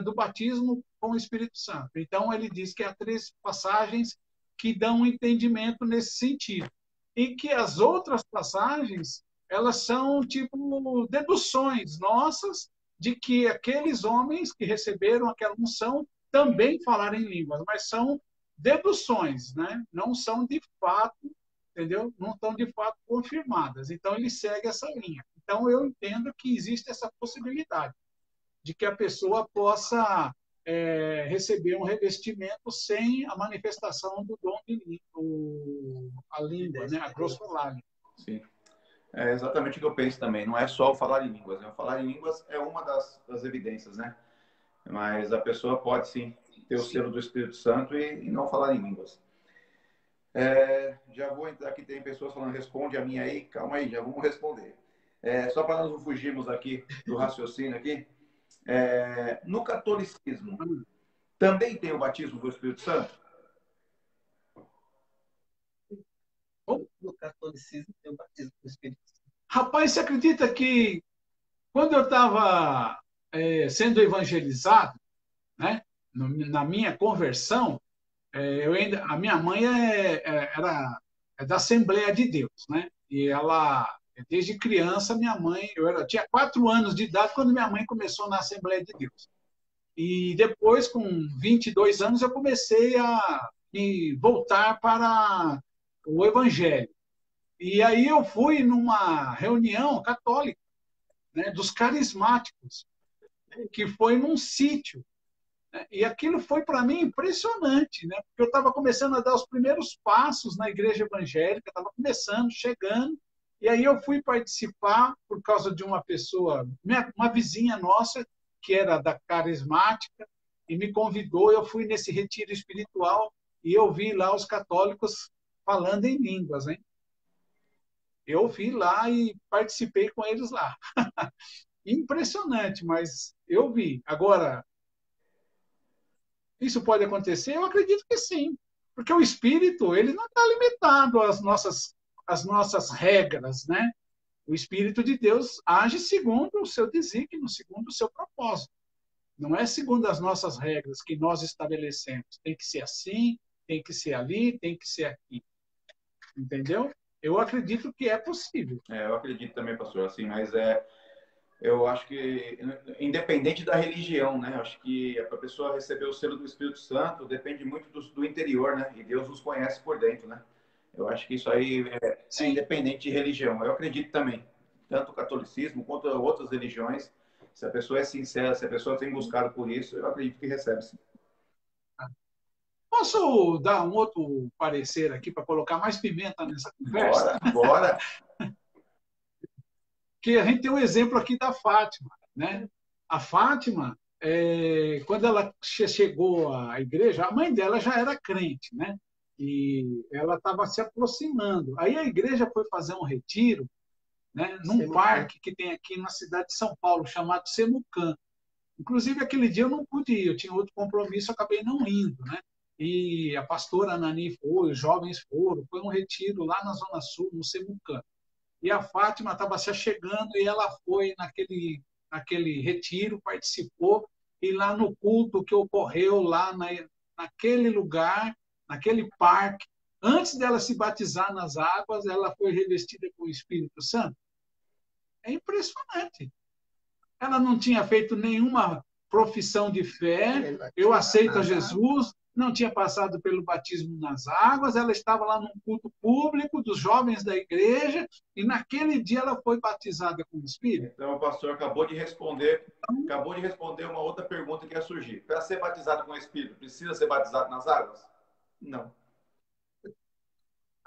do batismo com o Espírito Santo. Então, ele diz que há 3 passagens que dão um entendimento nesse sentido. E que as outras passagens, elas são tipo deduções nossas de que aqueles homens que receberam aquela unção também falaram em línguas, mas são deduções, né? Não são de fato, entendeu? Não estão de fato confirmadas. Então, ele segue essa linha. Então, eu entendo que existe essa possibilidade de que a pessoa possa receber um revestimento sem a manifestação do dom de a língua, né? A glossolalia. Sim. É exatamente o que eu penso também. Não é só o falar em línguas. Né? O falar em línguas é uma das evidências, né? Mas a pessoa pode, sim, ter o selo do Espírito Santo e não falar em línguas. Já vou entrar aqui, tem pessoas falando, responde a minha aí. Calma aí, já vamos responder. Só para nós não fugirmos aqui do raciocínio aqui. No catolicismo, também tem o batismo do Espírito Santo? No catolicismo tem o batismo do Espírito Santo. Rapaz, você acredita que quando eu estava sendo evangelizado, né, na minha conversão, a minha mãe é da Assembleia de Deus, né? E ela, desde criança, minha mãe, eu tinha 4 anos de idade quando minha mãe começou na Assembleia de Deus. E depois, com 22 anos, eu comecei a me voltar para o Evangelho. E aí eu fui numa reunião católica, né, dos carismáticos, que foi num sítio. Né, e aquilo foi para mim impressionante, né, porque eu estava começando a dar os primeiros passos na igreja evangélica, estava começando, chegando, e aí eu fui participar por causa de uma pessoa, uma vizinha nossa, que era da carismática, e me convidou, eu fui nesse retiro espiritual, e eu vi lá os católicos falando em línguas, hein? Eu fui lá e participei com eles lá. Impressionante, mas eu vi. Agora, isso pode acontecer? Eu acredito que sim. Porque o Espírito, ele não está limitado às nossas regras, né? O Espírito de Deus age segundo o seu desígnio, segundo o seu propósito. Não é segundo as nossas regras que nós estabelecemos. Tem que ser assim, tem que ser ali, tem que ser aqui. Entendeu? Eu acredito que é possível. Eu acredito também, pastor, assim, mas eu acho que, independente da religião, né? Acho que a pessoa receber o selo do Espírito Santo depende muito do interior, né? E Deus nos conhece por dentro, né? Eu acho que isso aí é independente de religião. Eu acredito também, tanto o catolicismo quanto outras religiões, se a pessoa é sincera, se a pessoa tem buscado por isso, eu acredito que recebe, sim. Posso dar um outro parecer aqui para colocar mais pimenta nessa conversa? Bora! Que a gente tem um exemplo aqui da Fátima, né? A Fátima, quando ela chegou à igreja, a mãe dela já era crente, né? E ela estava se aproximando. Aí a igreja foi fazer um retiro, né, num parque que tem aqui na cidade de São Paulo, chamado Semucã. Inclusive, aquele dia eu não pude ir, eu tinha outro compromisso, eu acabei não indo, né? E a pastora Anani foi, os jovens foram, foi um retiro lá na Zona Sul, no Semucã. E a Fátima estava se chegando e ela foi naquele retiro, participou, e lá no culto que ocorreu lá naquele lugar, naquele parque, antes dela se batizar nas águas, ela foi revestida com o Espírito Santo. É impressionante. Ela não tinha feito nenhuma profissão de fé, eu aceito a Jesus, não tinha passado pelo batismo nas águas, ela estava lá num culto público dos jovens da igreja, e naquele dia ela foi batizada com o Espírito. Então, o pastor acabou de responder uma outra pergunta que ia surgir. Para ser batizado com o Espírito, precisa ser batizado nas águas? Não.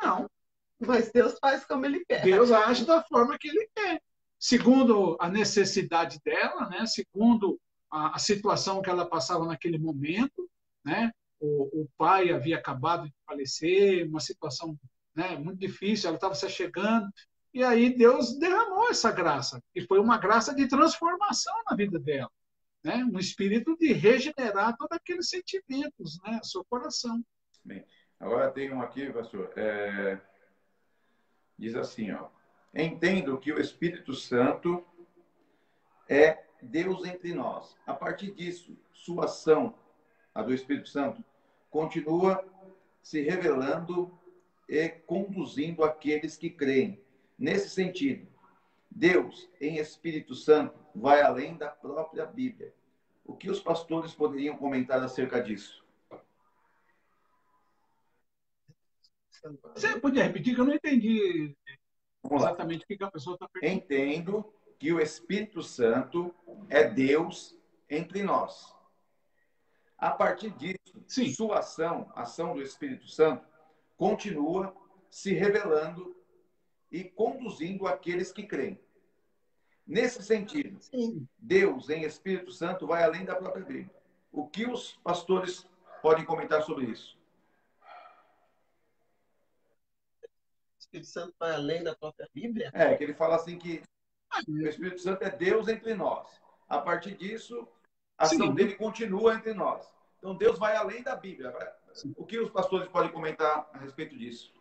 Não. Mas Deus faz como Ele quer. Deus age da forma que Ele quer. Segundo a necessidade dela, né? Segundo a situação que ela passava naquele momento, né? O pai havia acabado de falecer, uma situação, né, muito difícil, ela estava se chegando, E aí Deus derramou essa graça, e foi uma graça de transformação na vida dela, né? Um espírito de regenerar todos aqueles sentimentos, né? Seu coração. Bem, agora tem um aqui, pastor. Diz assim, ó. Entendo que o Espírito Santo é Deus entre nós. A partir disso, sua ação, a do Espírito Santo, continua se revelando e conduzindo aqueles que creem. Nesse sentido, Deus, em Espírito Santo, vai além da própria Bíblia. O que os pastores poderiam comentar acerca disso? Você podia repetir, que eu não entendi Vamos lá. exatamente o que a pessoa está perguntando. Entendo que o Espírito Santo é Deus entre nós. A partir disso, Sim. sua ação, a ação do Espírito Santo, continua se revelando e conduzindo aqueles que creem. Nesse sentido, Sim. Deus, em Espírito Santo, vai além da própria Bíblia. O que os pastores podem comentar sobre isso? O Espírito Santo vai além da própria Bíblia? Que ele fala assim que o Espírito Santo é Deus entre nós. A partir disso, a ação dele continua entre nós. Então, Deus vai além da Bíblia. O que os pastores podem comentar a respeito disso?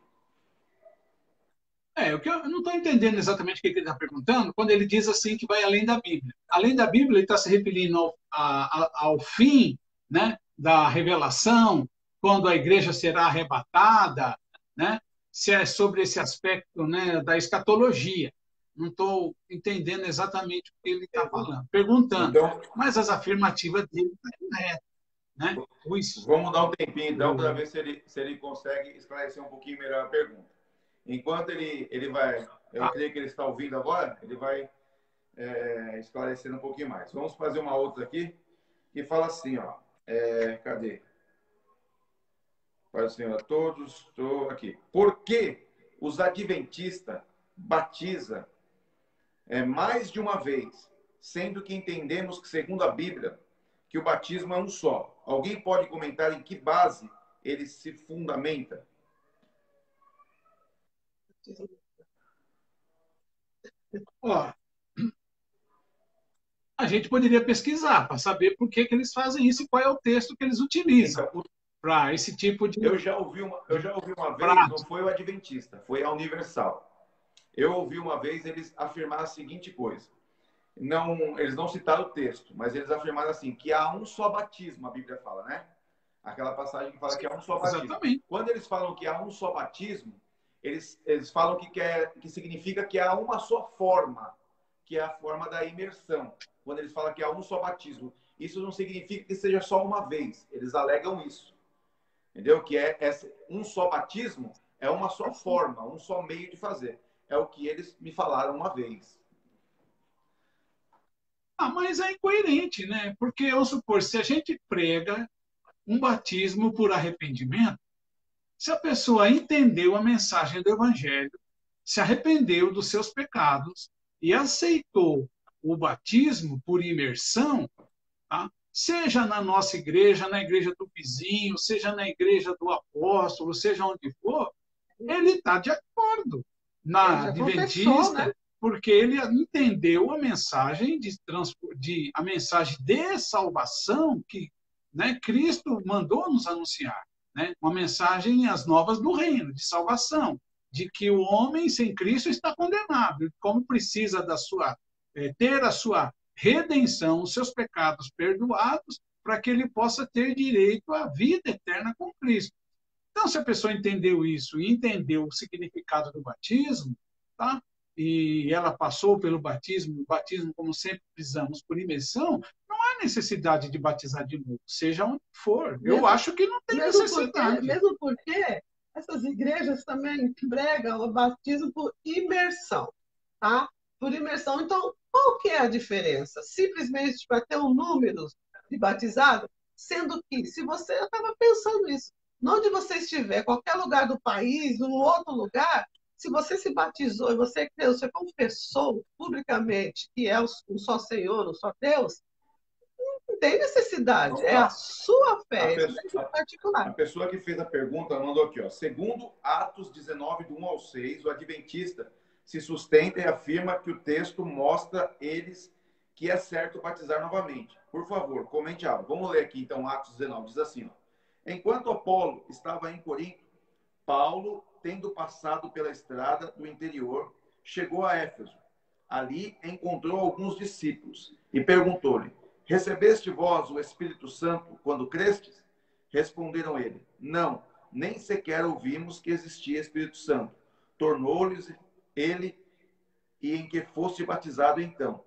O que eu não estou entendendo exatamente o que ele está perguntando, quando ele diz assim que vai além da Bíblia. Além da Bíblia, ele está se referindo ao fim, né, da revelação, quando a igreja será arrebatada, né, se é sobre esse aspecto, né, da escatologia. Não estou entendendo exatamente o que ele está falando, perguntando. Então, mas as afirmativas dele estão corretas. Né? Vamos dar um tempinho, então, para ver se ele consegue esclarecer um pouquinho melhor a pergunta. Enquanto ele vai, eu creio que ele está ouvindo agora, ele vai esclarecendo um pouquinho mais. Vamos fazer uma outra aqui, que fala assim, ó. Cadê? Pai do Senhor a todos, estou aqui. Por que os adventistas batizam mais de uma vez, sendo que entendemos que, segundo a Bíblia, que o batismo é um só? Alguém pode comentar em que base ele se fundamenta? Ó, a gente poderia pesquisar para saber por que eles fazem isso e qual é o texto que eles utilizam para esse tipo de... Eu já ouvi uma vez, não foi o adventista, foi a Universal. Eu ouvi uma vez eles afirmar a seguinte coisa. Eles não citaram o texto, mas eles afirmaram assim, que há um só batismo, a Bíblia fala, né? Aquela passagem que fala que há um só batismo. Exatamente. Quando eles falam que há um só batismo, eles falam que significa que há uma só forma, que é a forma da imersão. Quando eles falam que há um só batismo, isso não significa que seja só uma vez. Eles alegam isso. Entendeu? Que um só batismo é uma só forma, um só meio de fazer. É o que eles me falaram uma vez. Mas é incoerente, né? Porque, vamos supor, se a gente prega um batismo por arrependimento, se a pessoa entendeu a mensagem do Evangelho, se arrependeu dos seus pecados e aceitou o batismo por imersão, tá? Seja na nossa igreja, na igreja do vizinho, seja na igreja do apóstolo, seja onde for, ele está de acordo na adventista, né? Porque ele entendeu a mensagem a mensagem de salvação que, né, Cristo mandou nos anunciar, né? Uma mensagem, as novas do reino, de salvação, de que o homem sem Cristo está condenado, como precisa ter a sua redenção, os seus pecados perdoados, para que ele possa ter direito à vida eterna com Cristo. Então, se a pessoa entendeu isso e entendeu o significado do batismo, tá? E ela passou pelo batismo, como sempre precisamos, por imersão, não há necessidade de batizar de novo, seja onde for. Eu acho que não tem necessidade. Mesmo porque essas igrejas também pregam o batismo por imersão, tá? Por imersão. Então, qual que é a diferença? Simplesmente para ter um número de batizados, sendo que, se você estava pensando isso, onde você estiver, qualquer lugar do país, num outro lugar, se você se batizou e você creu, você confessou publicamente que é um só Senhor, um só Deus, não tem necessidade. É a sua fé, em particular. A pessoa que fez a pergunta mandou aqui, ó. Segundo Atos 19, do 1 ao 6, o adventista se sustenta e afirma que o texto mostra eles que é certo batizar novamente. Por favor, comente algo. Vamos ler aqui, então, Atos 19. Diz assim, ó. Enquanto Apolo estava em Corinto, Paulo, tendo passado pela estrada do interior, chegou a Éfeso. Ali encontrou alguns discípulos e perguntou-lhe, recebeste vós o Espírito Santo quando crestes? Responderam ele, não, nem sequer ouvimos que existia Espírito Santo. Tornou-lhes ele e em que fosse batizado então.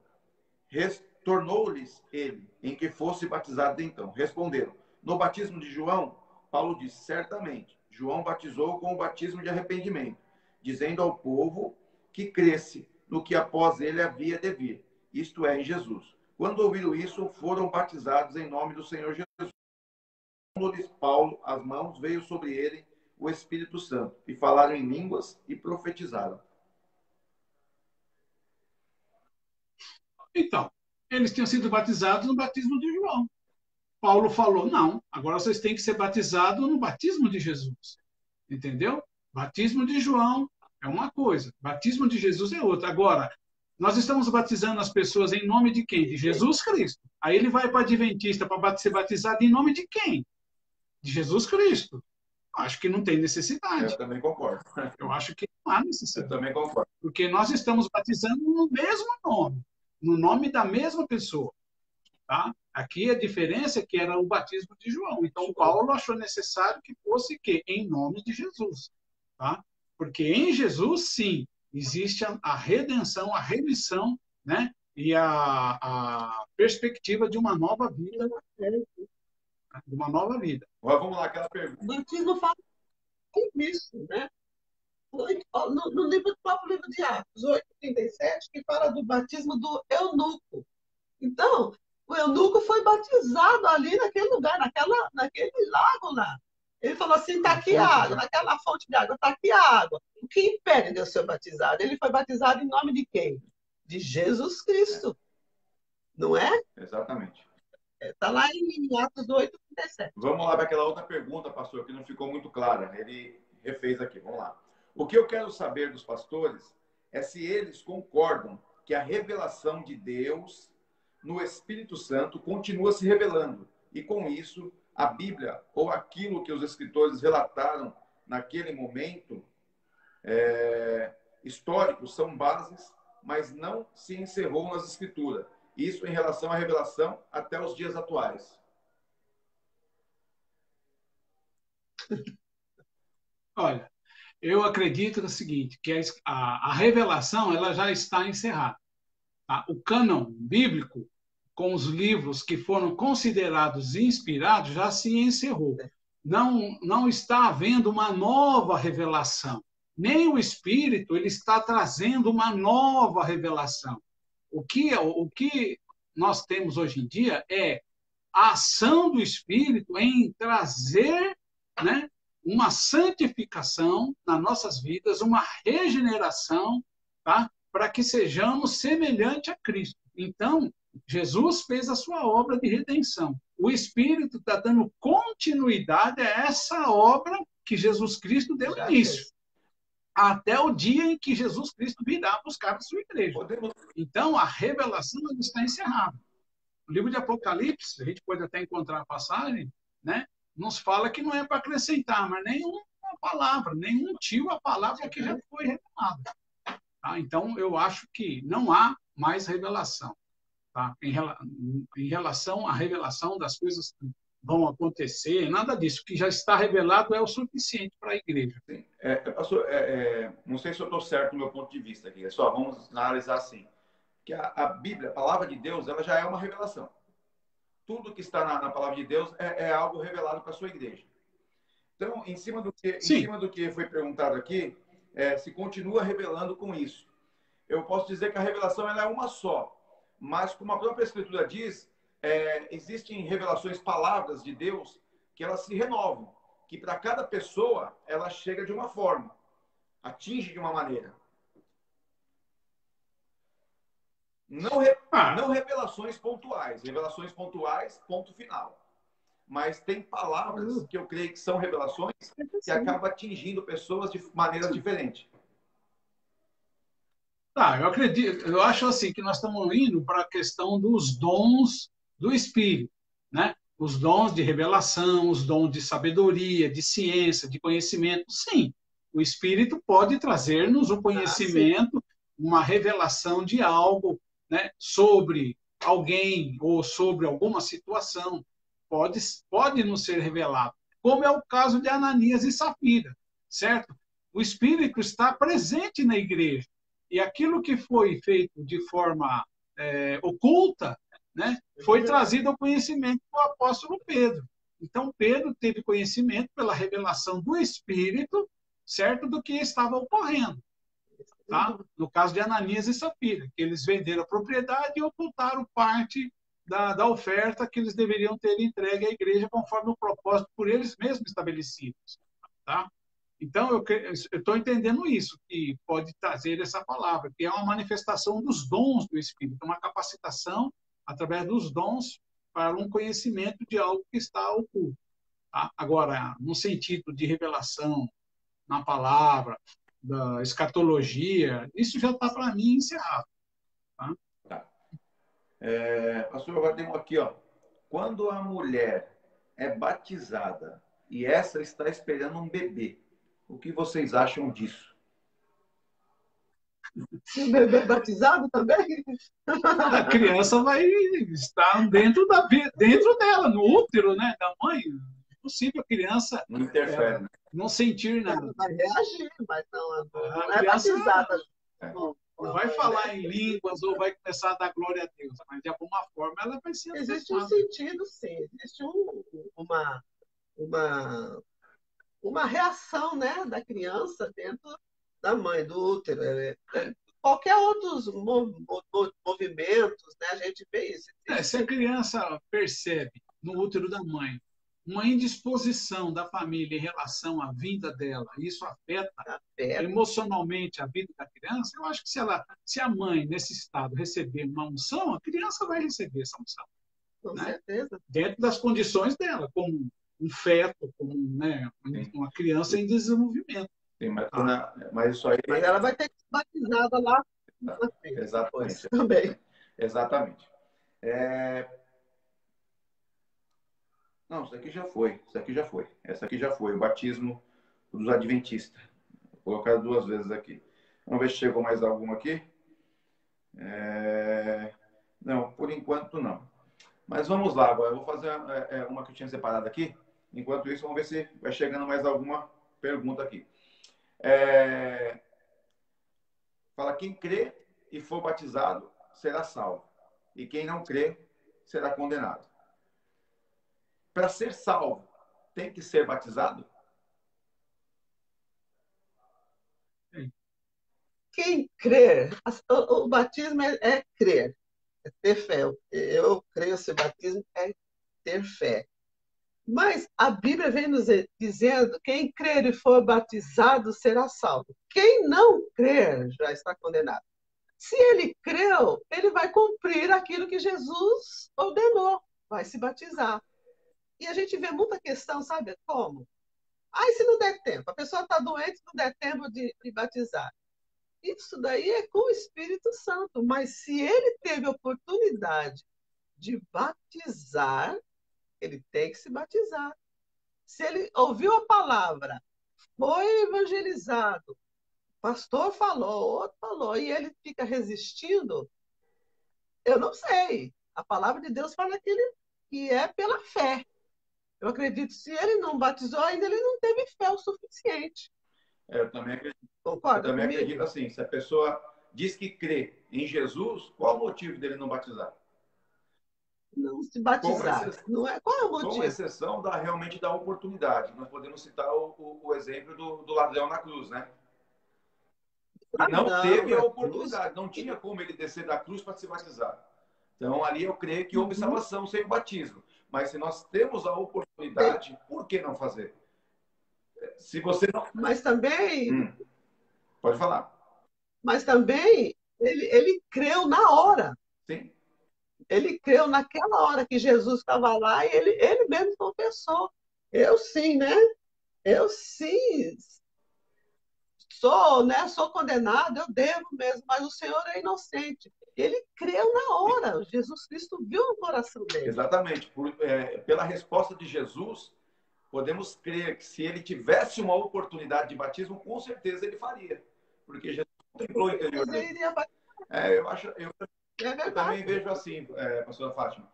Tornou-lhes ele em que fosse batizado então. Responderam, no batismo de João, Paulo disse, certamente, João batizou com o batismo de arrependimento, dizendo ao povo que cresce no que após ele havia de vir, isto é, em Jesus. Quando ouviram isso, foram batizados em nome do Senhor Jesus. Quando-lhes Paulo as mãos, veio sobre ele o Espírito Santo, e falaram em línguas e profetizaram. Então, eles tinham sido batizados no batismo de João. Paulo falou, não, agora vocês têm que ser batizados no batismo de Jesus. Entendeu? Batismo de João é uma coisa, batismo de Jesus é outra. Agora, nós estamos batizando as pessoas em nome de quem? De Jesus Cristo. Aí ele vai para o Adventista para ser batizado em nome de quem? De Jesus Cristo. Acho que não tem necessidade. Eu também concordo. Eu acho que não há necessidade. Eu também concordo. Porque nós estamos batizando no mesmo nome, no nome da mesma pessoa. Tá? Aqui a diferença é que era o batismo de João. Então, Paulo achou necessário que fosse que em nome de Jesus. Tá? Porque em Jesus, sim, existe a redenção, a remissão, né? E a perspectiva de uma nova vida. De uma nova vida. Agora vamos lá, aquela pergunta. O batismo fala isso, né? No livro, próprio livro de Atos 8:37, que fala do batismo do eunuco. Então, o eunuco foi batizado ali naquele lugar, naquele lago lá. Ele falou assim, está aqui a água, naquela fonte de água, está aqui a água. O que impede de eu ser batizado? Ele foi batizado em nome de quem? De Jesus Cristo. Não é? Exatamente. Está lá em Atos 8:37. Vamos lá para aquela outra pergunta, pastor, que não ficou muito clara. Ele refez aqui, vamos lá. O que eu quero saber dos pastores é se eles concordam que a revelação de Deus no Espírito Santo continua se revelando. E com isso, a Bíblia, ou aquilo que os escritores relataram naquele momento histórico, são bases, mas não se encerrou nas escrituras. Isso em relação à revelação até os dias atuais. Olha, eu acredito no seguinte, que a revelação ela já está encerrada. Tá? O cânon bíblico, com os livros que foram considerados inspirados, já se encerrou. Não está havendo uma nova revelação. Nem o Espírito ele está trazendo uma nova revelação. O que nós temos hoje em dia é a ação do Espírito em trazer, né, uma santificação nas nossas vidas, uma regeneração, tá? Para que sejamos semelhantes a Cristo. Então, Jesus fez a sua obra de redenção. O Espírito está dando continuidade a essa obra que Jesus Cristo deu início. Até o dia em que Jesus Cristo virá buscar a sua igreja. Então, a revelação está encerrada. O livro de Apocalipse, a gente pode até encontrar a passagem, né? Nos fala que não é para acrescentar, mas nenhuma palavra, nenhum tio a palavra que já foi revelada. Tá? Então, eu acho que não há mais revelação. Tá? Em relação à revelação das coisas que vão acontecer, nada disso. O que já está revelado é o suficiente para a igreja. Sim. Pastor, não sei se eu estou certo no meu ponto de vista aqui. É só, vamos analisar assim. Que a Bíblia, a palavra de Deus, ela já é uma revelação. Tudo que está na palavra de Deus é algo revelado para a sua igreja. Então, em cima do que foi perguntado aqui, se continua revelando com isso. Eu posso dizer que a revelação ela é uma só, mas como a própria Escritura diz, existem revelações, palavras de Deus, que elas se renovam, que para cada pessoa ela chega de uma forma, atinge de uma maneira. Não revelações pontuais, ponto final. Mas tem palavras que eu creio que são revelações que acabam atingindo pessoas de maneiras diferentes. Tá, eu acredito, eu acho assim que nós estamos indo para a questão dos dons do Espírito, né? Os dons de revelação, os dons de sabedoria, de ciência, de conhecimento. Sim, o Espírito pode trazer-nos um Sim. conhecimento, uma revelação de algo, né? Sobre alguém ou sobre alguma situação. Pode nos ser revelado, como é o caso de Ananias e Safira, certo? O Espírito está presente na igreja. E aquilo que foi feito de forma oculta, né, foi trazido ao conhecimento do apóstolo Pedro. Então, Pedro teve conhecimento pela revelação do Espírito, certo, do que estava ocorrendo. Tá? No caso de Ananias e Safira, que eles venderam a propriedade e ocultaram parte da oferta que eles deveriam ter entregue à igreja conforme o propósito por eles mesmos estabelecidos. Tá? Então, eu estou entendendo isso, que pode trazer essa palavra, que é uma manifestação dos dons do Espírito, uma capacitação através dos dons para um conhecimento de algo que está oculto. Tá? Agora, no sentido de revelação, na palavra, da escatologia, isso já está para mim encerrado. Tá? Tá. Pastor, agora tem um aqui, ó. Quando a mulher é batizada e essa está esperando um bebê, o que vocês acham disso? Se o bebê é batizado também? A criança vai estar dentro dela, no útero, né, da mãe. É possível a criança Não interfere, né? não sentir nada. Ela vai reagir, mas não A é criança batizada. não vai falar em línguas ou vai começar a dar glória a Deus, mas de alguma forma ela vai ser Existe um afetada. sentido, sim. Existe uma reação, né, da criança dentro da mãe, do útero. Qualquer outros movimentos, né, a gente vê isso. Se a criança percebe no útero da mãe uma indisposição da família em relação à vinda dela, isso afeta emocionalmente a vida da criança, eu acho que se a mãe, nesse estado, receber uma unção, a criança vai receber essa unção. Com né? certeza. Dentro das condições dela, como um feto, como né, uma criança em desenvolvimento. Sim, mas isso aí... Mas ela vai ter que ser batizada lá na frente. Exatamente. Também. Exatamente. Não, isso aqui já foi. Isso aqui já foi. Essa aqui já foi. O batismo dos adventistas. Vou colocar 2 vezes aqui. Vamos ver se chegou mais alguma aqui. Não, por enquanto não. Mas vamos lá agora. Eu vou fazer uma que eu tinha separado aqui. Enquanto isso, vamos ver se vai chegando mais alguma pergunta aqui. Fala, quem crê e for batizado será salvo. E quem não crê será condenado. Para ser salvo, tem que ser batizado? Quem crer, o batismo é crer, é ter fé. Eu creio que esse batismo é ter fé. Mas a Bíblia vem nos dizendo: quem crer e for batizado será salvo. Quem não crer já está condenado. Se ele creu, ele vai cumprir aquilo que Jesus ordenou, vai se batizar. E a gente vê muita questão, sabe como? Se não der tempo, a pessoa está doente, não der tempo de batizar. Isso daí é com o Espírito Santo, mas se ele teve oportunidade de batizar, ele tem que se batizar. Se ele ouviu a palavra, foi evangelizado, o pastor falou, outro falou, e ele fica resistindo, eu não sei. A palavra de Deus fala que é pela fé. Eu acredito que se ele não batizou ainda, ele não teve fé o suficiente. Eu também acredito. Concorda eu também comigo? acredito assim. Se a pessoa diz que crê em Jesus, qual o motivo dele não batizar? Não se batizar. Não é? Qual é o motivo? Com exceção realmente da oportunidade. Nós podemos citar o exemplo do ladrão na cruz, né? Que não teve a oportunidade. Não tinha como ele descer da cruz para se batizar. Então, ali eu creio que houve salvação sem o batismo. Mas se nós temos a oportunidade, por que não fazer? Se você não... Mas também... Pode falar. Mas também ele creu na hora. Sim. Ele creu naquela hora que Jesus estava lá e ele mesmo confessou. Eu sim, né? Eu sim sou condenado, eu devo mesmo, mas o Senhor é inocente. Ele creu na hora. Jesus Cristo viu no coração dele. Exatamente. Pela resposta de Jesus, podemos crer que se ele tivesse uma oportunidade de batismo, com certeza ele faria. Porque Jesus contemplou o interior dele. Eu também vejo assim, pastora Fátima.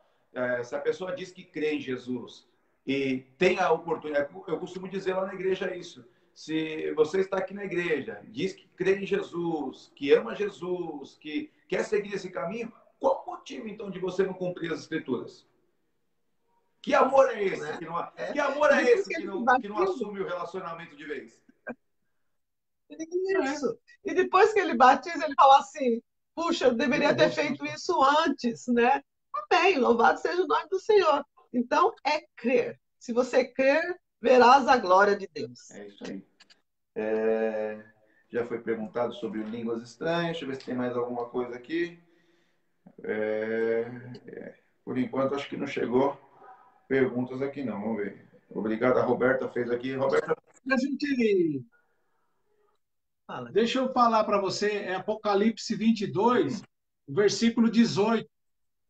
Se a pessoa diz que crê em Jesus e tem a oportunidade, eu costumo dizer lá na igreja isso. Se você está aqui na igreja, diz que crê em Jesus, que ama Jesus, que quer seguir esse caminho, qual o motivo, então, de você não cumprir as Escrituras? Que amor é esse? Né? Que amor é esse que não assume o relacionamento de vez? Isso. E depois que ele batiza, ele fala assim, puxa, eu deveria ter feito isso antes, né? Amém, louvado seja o nome do Senhor. Então, é crer. Se você crer, verás a glória de Deus. É isso aí. Já foi perguntado sobre línguas estranhas. Deixa eu ver se tem mais alguma coisa aqui. Por enquanto, acho que não chegou perguntas aqui, não. Vamos ver. Obrigado, a Roberta fez aqui. Roberta... Deixa eu falar para você, é Apocalipse 22, versículo 18.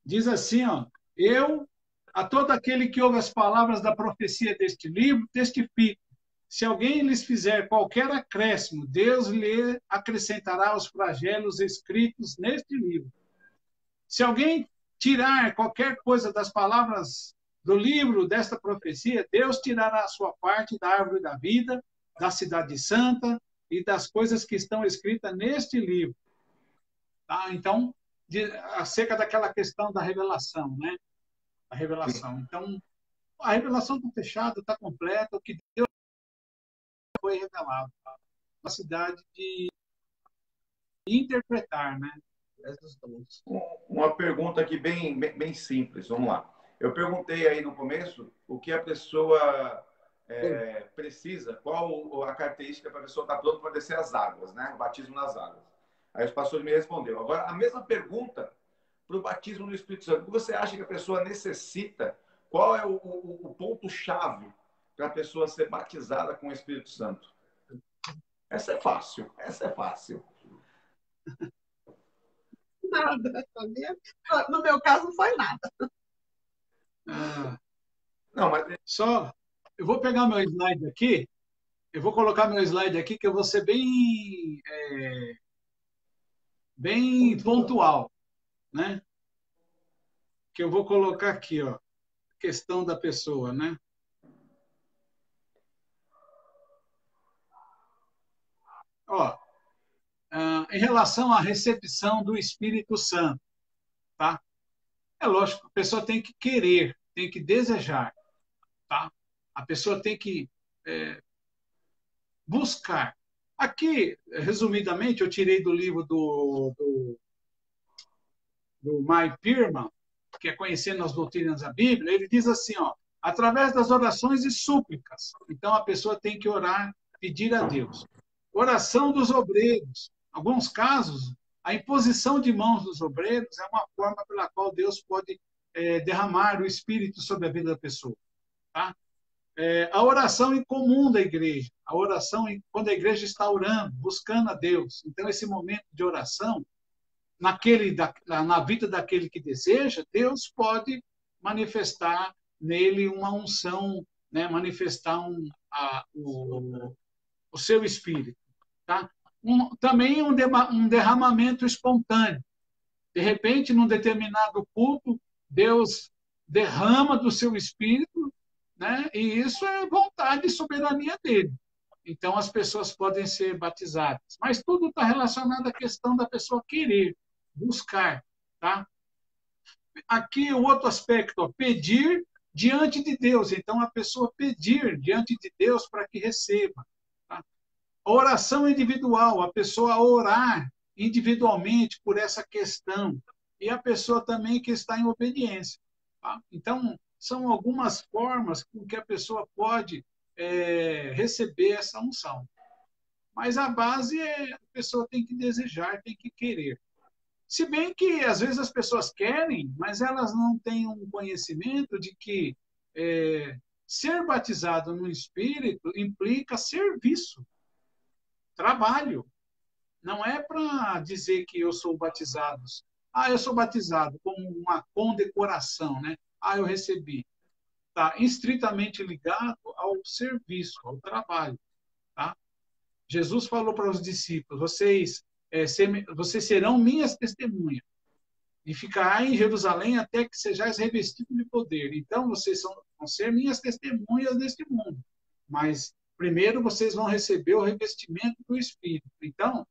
Diz assim, ó, eu, a todo aquele que ouve as palavras da profecia deste livro, testifico. Se alguém lhes fizer qualquer acréscimo, Deus lhe acrescentará os flagelos escritos neste livro. Se alguém tirar qualquer coisa das palavras do livro desta profecia, Deus tirará a sua parte da árvore da vida, da cidade santa e das coisas que estão escritas neste livro. Tá? Então, acerca daquela questão da revelação, né? A revelação. Então, a revelação está fechada, está completa, o que Deus foi revelado. A cidade de interpretar, né? Uma pergunta aqui bem simples, vamos lá. Eu perguntei aí no começo o que a pessoa precisa, qual a característica para a pessoa estar pronta para descer as águas, né? O batismo nas águas. Aí os pastores me responderam. Agora, a mesma pergunta para o batismo no Espírito Santo. O que você acha que a pessoa necessita? Qual é o ponto-chave para a pessoa ser batizada com o Espírito Santo? Essa é fácil. Nada, sabia? No meu caso, não foi nada. Não, mas... Só, eu vou pegar meu slide aqui, eu vou colocar meu slide aqui, que eu vou ser bem pontual, né? Que eu vou colocar aqui, ó, questão da pessoa, né? Ó, em relação à recepção do Espírito Santo, tá? É lógico, a pessoa tem que querer, tem que desejar, tá? A pessoa tem que buscar. Aqui, resumidamente, eu tirei do livro do Mike Pierman, que é Conhecendo as Doutrinas da Bíblia, ele diz assim, ó, através das orações e súplicas. Então, a pessoa tem que orar, pedir a Deus. Oração dos obreiros. Em alguns casos, a imposição de mãos dos obreiros é uma forma pela qual Deus pode derramar o Espírito sobre a vida da pessoa. Tá? A oração em comum da igreja. A oração quando a igreja está orando, buscando a Deus. Então, esse momento de oração, na vida daquele que deseja, Deus pode manifestar nele uma unção, né? Manifestar o seu espírito. Tá? Também um derramamento espontâneo. De repente, num determinado culto, Deus derrama do seu espírito, né? E isso é vontade e soberania dele. Então, as pessoas podem ser batizadas. Mas tudo está relacionado à questão da pessoa querer, buscar. Tá? Aqui, o outro aspecto, ó, pedir diante de Deus. Então, a pessoa pedir diante de Deus para que receba. Tá? A oração individual, a pessoa orar individualmente por essa questão. E a pessoa também que está em obediência. Tá? Então, são algumas formas com que a pessoa pode receber essa unção. Mas a base a pessoa tem que desejar, tem que querer. Se bem que, às vezes, as pessoas querem, mas elas não têm um conhecimento de que ser batizado no Espírito implica serviço. trabalho. Não é para dizer que eu sou batizado. Ah, eu sou batizado como uma condecoração, né? Ah, eu recebi. Está estritamente ligado ao serviço, ao trabalho. Tá? Jesus falou para os discípulos, vocês serão minhas testemunhas, e ficará em Jerusalém até que sejais revestidos de poder. Então, vocês vão ser minhas testemunhas neste mundo. Mas, primeiro, vocês vão receber o revestimento do Espírito. Então,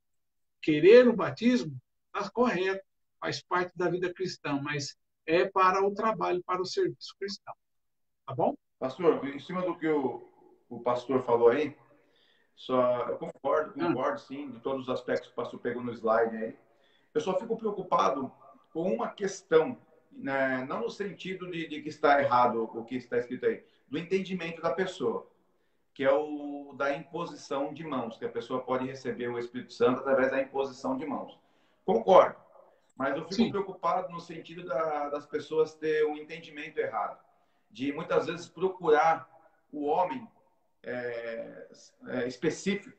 querer o batismo está correto, faz parte da vida cristã, mas é para o trabalho, para o serviço cristão. Tá bom? Pastor, em cima do que o pastor falou aí, eu concordo sim, de todos os aspectos que o pastor pegou no slide aí. Eu só fico preocupado com uma questão, né? Não no sentido de que está errado o que está escrito aí, do entendimento da pessoa, que é o da imposição de mãos, que a pessoa pode receber o Espírito Santo através da imposição de mãos. Concordo, mas eu fico preocupado no sentido das pessoas ter um entendimento errado, de muitas vezes procurar o homem específico,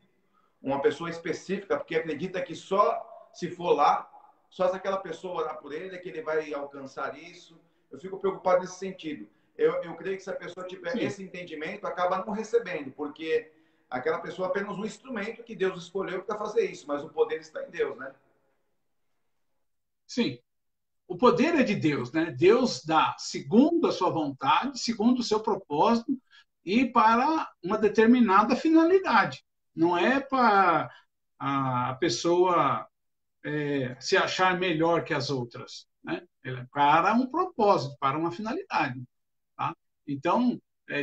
uma pessoa específica, porque acredita que só se for lá, só se aquela pessoa orar por ele é que ele vai alcançar isso. Eu fico preocupado nesse sentido. Eu creio que se a pessoa tiver esse entendimento, acaba não recebendo, porque aquela pessoa é apenas um instrumento que Deus escolheu para fazer isso, mas o poder está em Deus, né? Sim. O poder é de Deus, né? Deus dá segundo a sua vontade, segundo o seu propósito e para uma determinada finalidade. Não é para a pessoa se achar melhor que as outras, né? É para um propósito, para uma finalidade. Tá? Então,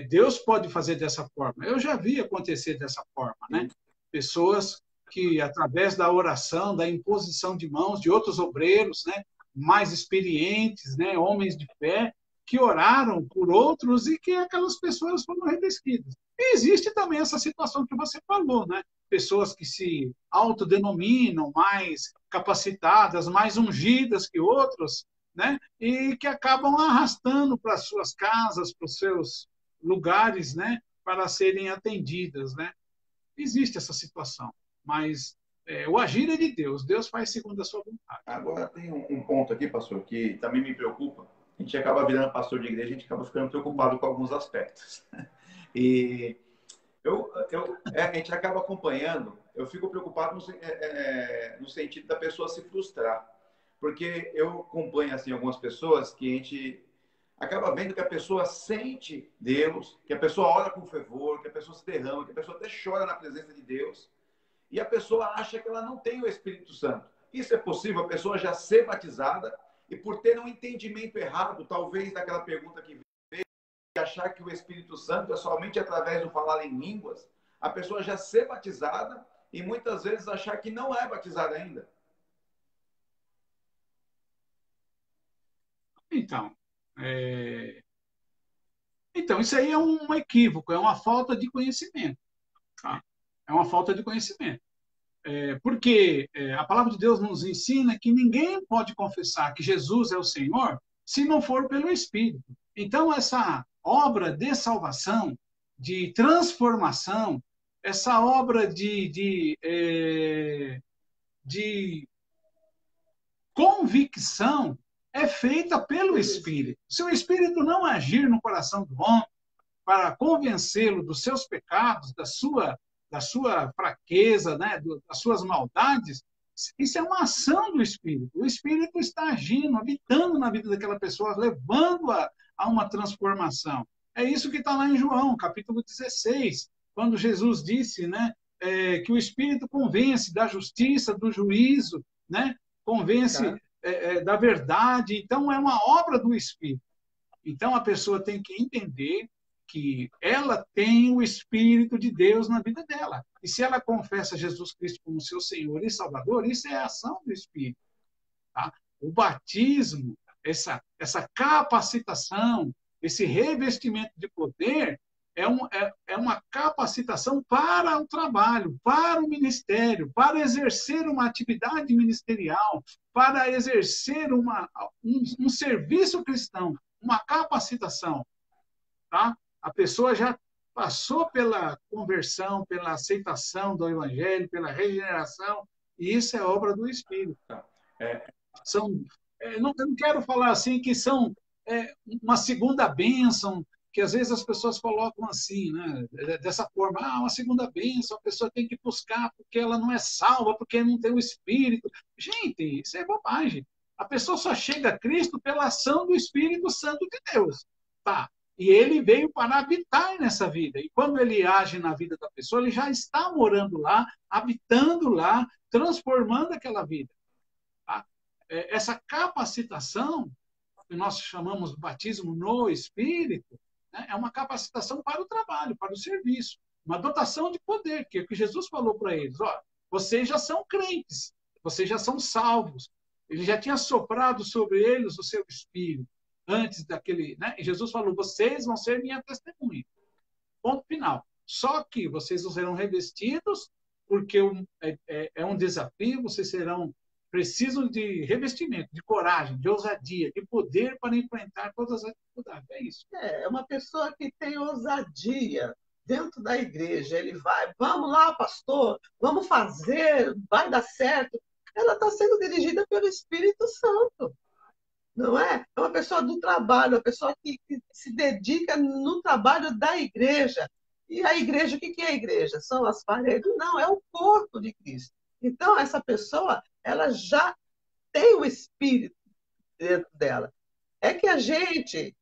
Deus pode fazer dessa forma. Eu já vi acontecer dessa forma, né? Pessoas que, através da oração, da imposição de mãos de outros obreiros, né, mais experientes, né, homens de fé, que oraram por outros e que aquelas pessoas foram revestidas. E existe também essa situação que você falou, né? Pessoas que se autodenominam mais capacitadas, mais ungidas que outros, né? E que acabam arrastando para as suas casas, para os seus lugares, né? Para serem atendidas, né? Existe essa situação, mas o agir é de Deus. Deus faz segundo a sua vontade. Agora tem um ponto aqui, pastor, que também me preocupa. A gente acaba virando pastor de igreja, a gente acaba ficando preocupado com alguns aspectos. E a gente acaba acompanhando, eu fico preocupado no sentido da pessoa se frustrar. Porque eu acompanho assim, algumas pessoas que a gente acaba vendo que a pessoa sente Deus, que a pessoa ora com fervor, que a pessoa se derrama, que a pessoa até chora na presença de Deus, e a pessoa acha que ela não tem o Espírito Santo. Isso é possível, a pessoa já ser batizada, e por ter um entendimento errado, talvez daquela pergunta que veio, de achar que o Espírito Santo é somente através do falar em línguas, a pessoa já ser batizada e muitas vezes achar que não é batizada ainda. Então, isso aí é um equívoco, é uma falta de conhecimento. Tá? É uma falta de conhecimento. Porque a palavra de Deus nos ensina que ninguém pode confessar que Jesus é o Senhor se não for pelo Espírito. Então, essa obra de salvação, de transformação, essa obra de convicção é feita pelo Espírito. Se o Espírito não agir no coração do homem para convencê-lo dos seus pecados, da sua fraqueza, né, das suas maldades, isso é uma ação do Espírito. O Espírito está agindo, habitando na vida daquela pessoa, levando-a a uma transformação. É isso que está lá em João, capítulo 16, quando Jesus disse, né, que o Espírito convence da justiça, do juízo, né, convence da verdade. Então, é uma obra do Espírito. Então, a pessoa tem que entender que ela tem o Espírito de Deus na vida dela. E se ela confessa Jesus Cristo como seu Senhor e Salvador, isso é a ação do Espírito. Tá? O batismo, essa capacitação, esse revestimento de poder, é uma capacitação para o trabalho, para o ministério, para exercer uma atividade ministerial, para exercer um serviço cristão, uma capacitação. Tá? A pessoa já passou pela conversão, pela aceitação do Evangelho, pela regeneração, e isso é obra do Espírito. São, eu não quero falar assim que são uma segunda bênção, que às vezes as pessoas colocam assim, né? Dessa forma, uma segunda bênção, a pessoa tem que buscar porque ela não é salva, porque não tem o Espírito. Gente, isso é bobagem. A pessoa só chega a Cristo pela ação do Espírito Santo de Deus. Tá? E ele veio para habitar nessa vida. E quando ele age na vida da pessoa, ele já está morando lá, habitando lá, transformando aquela vida. Tá? Essa capacitação, que nós chamamos de batismo no Espírito, né, é uma capacitação para o trabalho, para o serviço. Uma dotação de poder, que é o que Jesus falou para eles. Ó, vocês já são crentes, vocês já são salvos. Ele já tinha soprado sobre eles o seu Espírito. Antes daquele, né? E Jesus falou, vocês vão ser minha testemunha. Ponto final. Só que vocês não serão revestidos, porque é um desafio, vocês precisam de revestimento, de coragem, de ousadia, de poder para enfrentar todas as dificuldades. É isso. É uma pessoa que tem ousadia dentro da igreja. Ele vai, vamos lá, pastor, vamos fazer, vai dar certo. Ela está sendo dirigida pelo Espírito Santo. Não é? É uma pessoa do trabalho, uma pessoa que se dedica no trabalho da igreja. E a igreja, o que é a igreja? São as paredes? Não, é o corpo de Cristo. Então, essa pessoa, ela já tem o Espírito dentro dela. É que a gente,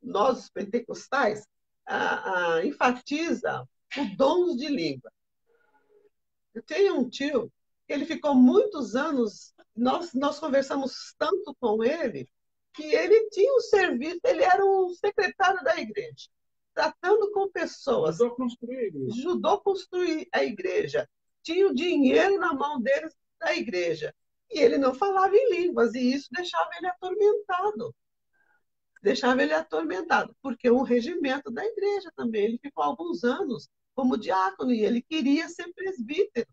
nós os pentecostais, enfatiza o dom de língua. Eu tenho um tio, ele ficou muitos anos, nós conversamos tanto com ele, que ele tinha um serviço, ele era um secretário da igreja, tratando com pessoas. Ajudou a construir a igreja. Tinha o dinheiro na mão deles da igreja. E ele não falava em línguas, e isso deixava ele atormentado. Deixava ele atormentado, porque o regimento da igreja também. Ele ficou alguns anos como diácono, e ele queria ser presbítero.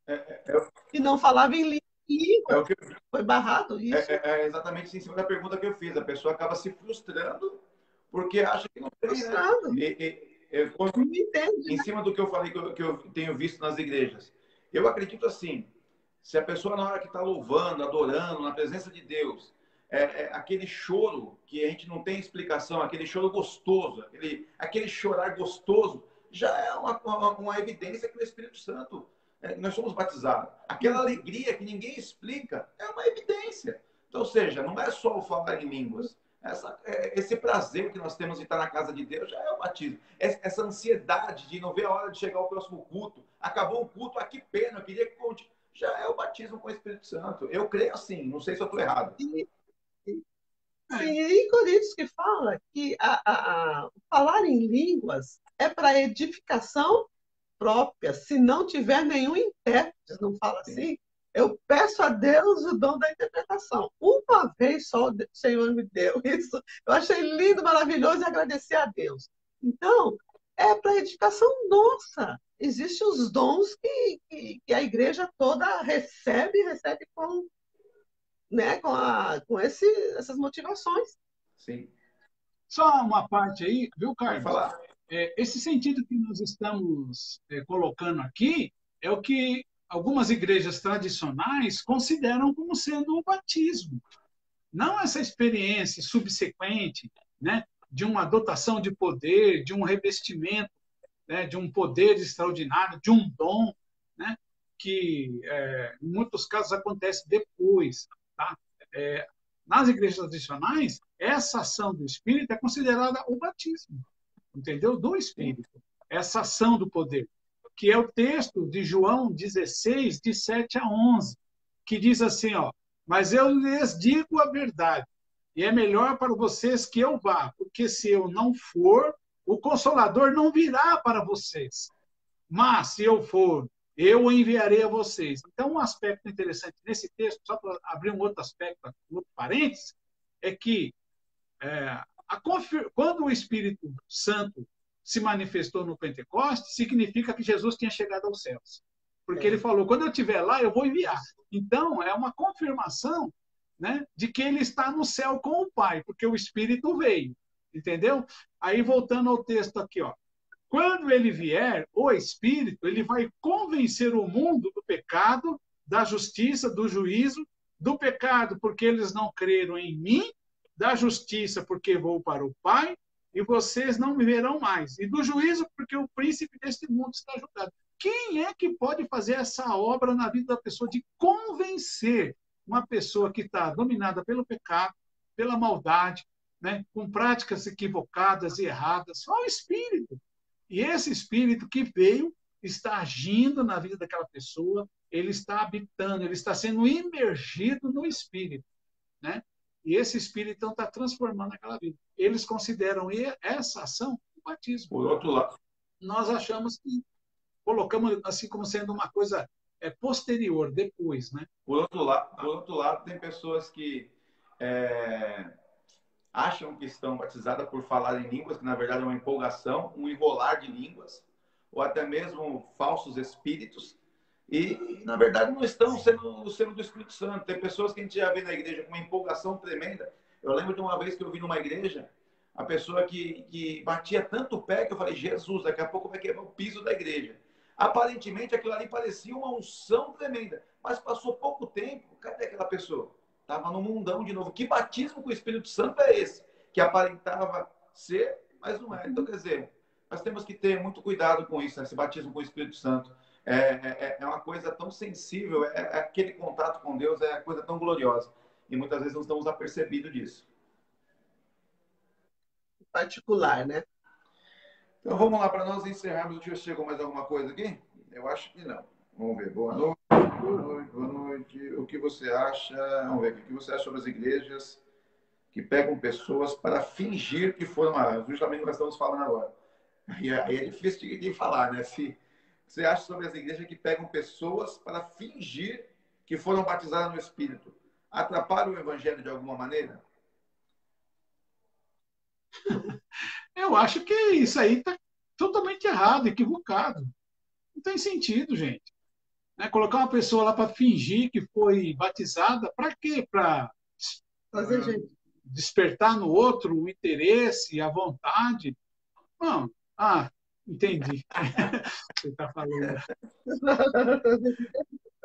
E não falava em língua. Foi barrado isso. É exatamente em cima da pergunta que eu fiz. A pessoa acaba se frustrando porque acha que não tem. Frustrado. Em cima do que eu falei, que eu tenho visto nas igrejas. Eu acredito assim, se a pessoa na hora que está louvando, adorando, na presença de Deus, aquele choro que a gente não tem explicação, aquele choro gostoso, aquele chorar gostoso, já é uma evidência que o Espírito Santo, nós somos batizados. Aquela alegria que ninguém explica, é uma evidência. Então, ou seja, não é só o falar em línguas. Esse prazer que nós temos de estar na casa de Deus já é o batismo. Essa ansiedade de não ver a hora de chegar ao próximo culto. Acabou o culto, que pena, eu queria que continue. Já é o batismo com o Espírito Santo. Eu creio assim, não sei se eu estou errado. Sim, em Coríntios que fala que falar em línguas é para edificação própria, se não tiver nenhum intérprete, não fala assim? Eu peço a Deus o dom da interpretação. Uma vez só o Senhor me deu isso. Eu achei lindo, maravilhoso e agradeci a Deus. Então, é para edificação nossa. Existem os dons que a igreja toda recebe com, né, com essas motivações. Sim. Só uma parte aí, viu, Carlos? Pode falar. Esse sentido que nós estamos colocando aqui é o que algumas igrejas tradicionais consideram como sendo o batismo. Não essa experiência subsequente, né, de uma dotação de poder, de um revestimento, né, de um poder extraordinário, de um dom, né, que em muitos casos acontece depois. Tá? Nas igrejas tradicionais, essa ação do Espírito é considerada o batismo, entendeu? Do Espírito. Essa ação do poder, que é o texto de João 16, de 7 a 11, que diz assim, ó, mas eu lhes digo a verdade, e é melhor para vocês que eu vá, porque se eu não for, o Consolador não virá para vocês. Mas, se eu for, eu o enviarei a vocês. Então, um aspecto interessante nesse texto, só para abrir um outro aspecto, um outro parênteses, é que quando o Espírito Santo se manifestou no Pentecostes, significa que Jesus tinha chegado aos céus. Porque ele falou, quando eu estiver lá, eu vou enviar. Então, é uma confirmação, né, de que ele está no céu com o Pai, porque o Espírito veio. Entendeu? Aí, voltando ao texto aqui, ó. Quando ele vier, o Espírito, ele vai convencer o mundo do pecado, da justiça, do juízo, do pecado, porque eles não creram em mim, da justiça, porque vou para o Pai, e vocês não me verão mais. E do juízo, porque o príncipe deste mundo está julgado. Quem é que pode fazer essa obra na vida da pessoa de convencer uma pessoa que está dominada pelo pecado, pela maldade, né, com práticas equivocadas e erradas? Só o Espírito. E esse Espírito que veio está agindo na vida daquela pessoa, ele está habitando, ele está sendo imergido no Espírito, né? E esse Espírito, então, está transformando aquela vida. Eles consideram essa ação o batismo. Por outro lado, Nós achamos que colocamos assim como sendo uma coisa posterior, depois, né? por outro lado, tem pessoas que acham que estão batizadas por falar em línguas, que na verdade é uma empolgação, um enrolar de línguas, ou até mesmo falsos espíritos, e na verdade não estão sendo do Espírito Santo. Tem pessoas que a gente já vê na igreja com uma empolgação tremenda. Eu lembro de uma vez que eu vi numa igreja a pessoa que batia tanto o pé que eu falei, Jesus, daqui a pouco vai quebrar o piso da igreja. Aparentemente aquilo ali parecia uma unção tremenda, mas passou pouco tempo, cadê aquela pessoa? Estava no mundão de novo. Que batismo com o Espírito Santo é esse? Que aparentava ser, mas não é. Então, quer dizer, nós temos que ter muito cuidado com isso, né? Esse batismo com o Espírito Santo. É uma coisa tão sensível, aquele contato com Deus é coisa tão gloriosa. E muitas vezes não estamos apercebidos disso. Particular, né? Então vamos lá, para nós encerrarmos. Deixa eu ver se chegou mais alguma coisa aqui. Eu acho que não. Vamos ver. Boa noite. Boa noite, boa noite. O que você acha? Vamos ver. O que você acha sobre as igrejas que pegam pessoas para fingir que foram lá? Justamente o que nós estamos falando agora. E aí é difícil de falar, né? Se você acha sobre as igrejas que pegam pessoas para fingir que foram batizadas no Espírito? Atrapalha o evangelho de alguma maneira? Eu acho que isso aí está totalmente errado, equivocado. Não tem sentido, gente. Né? Colocar uma pessoa lá para fingir que foi batizada, para quê? Para despertar no outro o interesse, a vontade? Não. Entendi. Você está falando.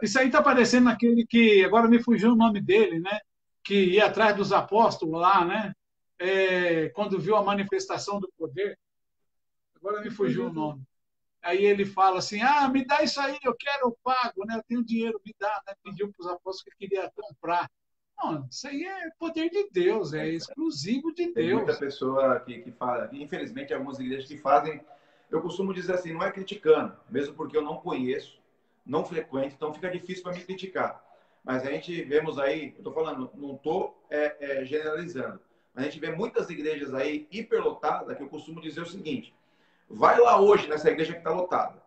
Isso aí está parecendo aquele que, agora me fugiu o nome dele, né? Que ia atrás dos apóstolos lá, né? Quando viu a manifestação do poder. Agora me fugiu o nome. Aí ele fala assim, me dá isso aí, eu quero, eu pago, né? Eu tenho dinheiro, me dá, né? Pediu para os apóstolos que queria comprar. Não, isso aí é poder de Deus, é exclusivo de Deus. Tem muita pessoa que fala, infelizmente, algumas igrejas que fazem, eu costumo dizer assim, não é criticando, mesmo porque eu não conheço, não frequento, então fica difícil para mim criticar. Mas a gente vemos aí, eu estou falando, não estou generalizando, mas a gente vê muitas igrejas aí hiperlotadas, que eu costumo dizer o seguinte, vai lá hoje nessa igreja que está lotada,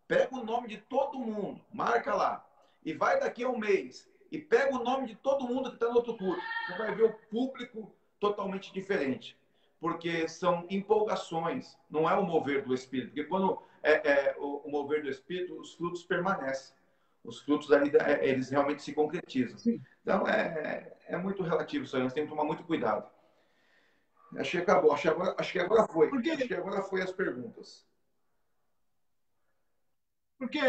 pega o nome de todo mundo, marca lá, e vai daqui a um mês, e pega o nome de todo mundo que está no outro culto. Você vai ver o público totalmente diferente. Porque são empolgações, não é o mover do Espírito. Porque quando o mover do Espírito, os frutos permanecem. Os frutos ali, eles realmente se concretizam. Sim. Então, é muito relativo isso aí. Nós temos que tomar muito cuidado. Acho que acabou. Acho que agora foi. Acho que agora foi as perguntas. Porque,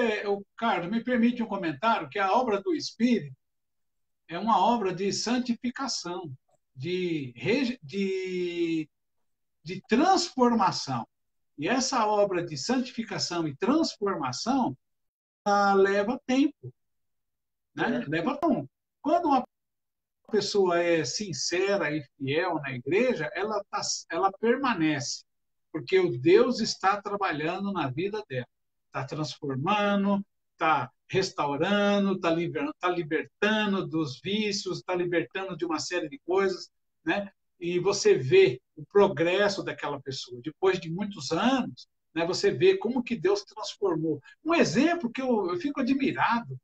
Carlos, me permite um comentário que a obra do Espírito é uma obra de santificação, de transformação. E essa obra de santificação e transformação leva tempo. Né? Leva tempo. Quando uma pessoa é sincera e fiel na igreja, ela permanece, porque o Deus está trabalhando na vida dela. Está transformando, está restaurando, está libertando dos vícios, está libertando de uma série de coisas, né? E você vê o progresso daquela pessoa. Depois de muitos anos, né, você vê como que Deus transformou. Um exemplo que eu fico admirado,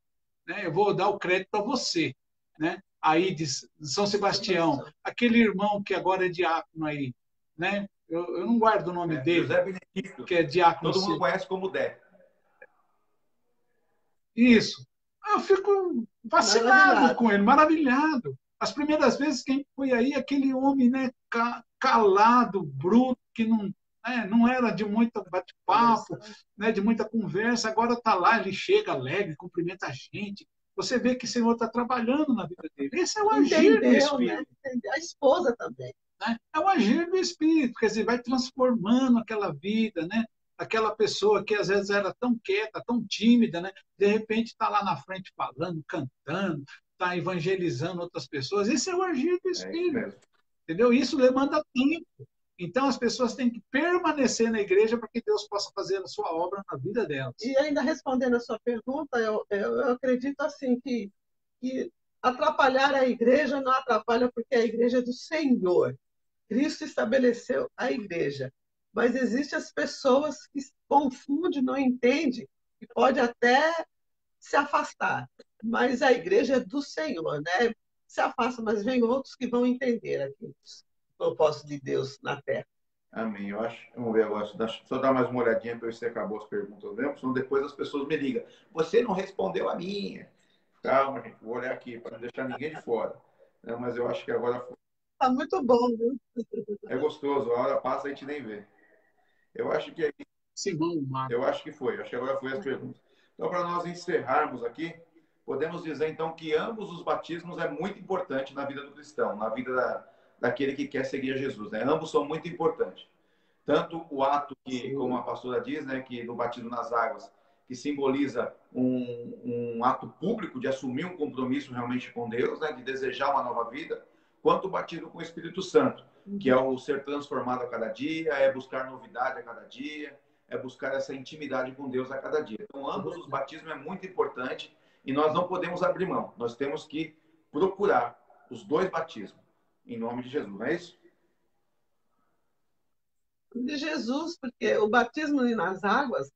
né? Eu vou dar o crédito a você, né? Aí de São Sebastião, aquele irmão que agora é diácono aí, né? Eu não guardo o nome dele, José Benedito, que é diácono. Todo mundo conhece como Dé. Isso. Eu fico fascinado com ele, maravilhado. As primeiras vezes que a gente foi aí, aquele homem, né, calado, bruto, que né? Não era de muito bate-papo, né? De muita conversa. Agora está lá, ele chega alegre, cumprimenta a gente. Você vê que o Senhor está trabalhando na vida dele. Esse é o agir do Espírito. Né? Entendeu. A esposa também. Né? É o agir do Espírito, quer dizer, vai transformando aquela vida, né? Aquela pessoa que às vezes era tão quieta, tão tímida, né? De repente está lá na frente falando, cantando, está evangelizando outras pessoas. Esse é o agir do Espírito. Entendeu? Isso demanda tempo. Então, as pessoas têm que permanecer na igreja para que Deus possa fazer a sua obra na vida delas. E ainda respondendo a sua pergunta, eu acredito assim que atrapalhar a igreja não atrapalha porque a igreja é do Senhor. Cristo estabeleceu a igreja. Mas existem as pessoas que confundem, não entendem, e pode até se afastar. Mas a igreja é do Senhor, né? Se afasta, mas vem outros que vão entender aqui o propósito de Deus na Terra. Amém. Eu acho. Vamos ver agora. Só dar mais uma olhadinha para ver se acabou as perguntas mesmo, senão depois as pessoas me ligam. Você não respondeu a minha. Calma, gente. Vou olhar aqui para não deixar ninguém de fora. Não, mas eu acho que agora foi. Tá muito bom, viu? É gostoso. A hora passa e a gente nem vê. Eu acho que eu acho que foi. Acho que agora foi as perguntas. Então, para nós encerrarmos aqui, podemos dizer então que ambos os batismos é muito importante na vida do cristão, na vida daquele que quer seguir a Jesus, né? Ambos são muito importantes. Tanto o ato que, como a pastora diz, né, que do batismo nas águas, que simboliza um ato público de assumir um compromisso realmente com Deus, né, de desejar uma nova vida, quanto o batismo com o Espírito Santo, que é o ser transformado a cada dia, é buscar novidade a cada dia, é buscar essa intimidade com Deus a cada dia. Então, ambos os batismos é muito importante e nós não podemos abrir mão. Nós temos que procurar os dois batismos, em nome de Jesus, não é isso? De Jesus, porque o batismo nas águas,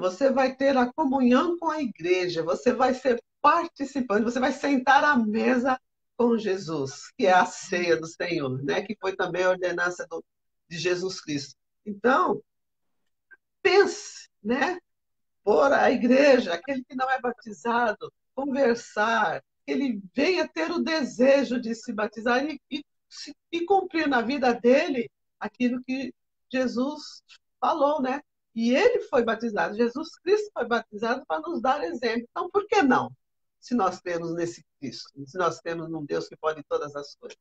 você vai ter a comunhão com a igreja, você vai ser participante, você vai sentar à mesa com Jesus, que é a ceia do Senhor, né? Que foi também a ordenança de Jesus Cristo. Então, pense, né? Por a igreja, aquele que não é batizado, conversar, que ele venha ter o desejo de se batizar e cumprir na vida dele aquilo que Jesus falou, né? E ele foi batizado, Jesus Cristo foi batizado para nos dar exemplo. Então, por que não? Se nós temos nesse Cristo, se nós temos um Deus que pode todas as coisas.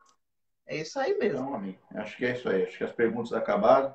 É isso aí mesmo. Então, amém. Acho que é isso aí. Acho que as perguntas acabaram.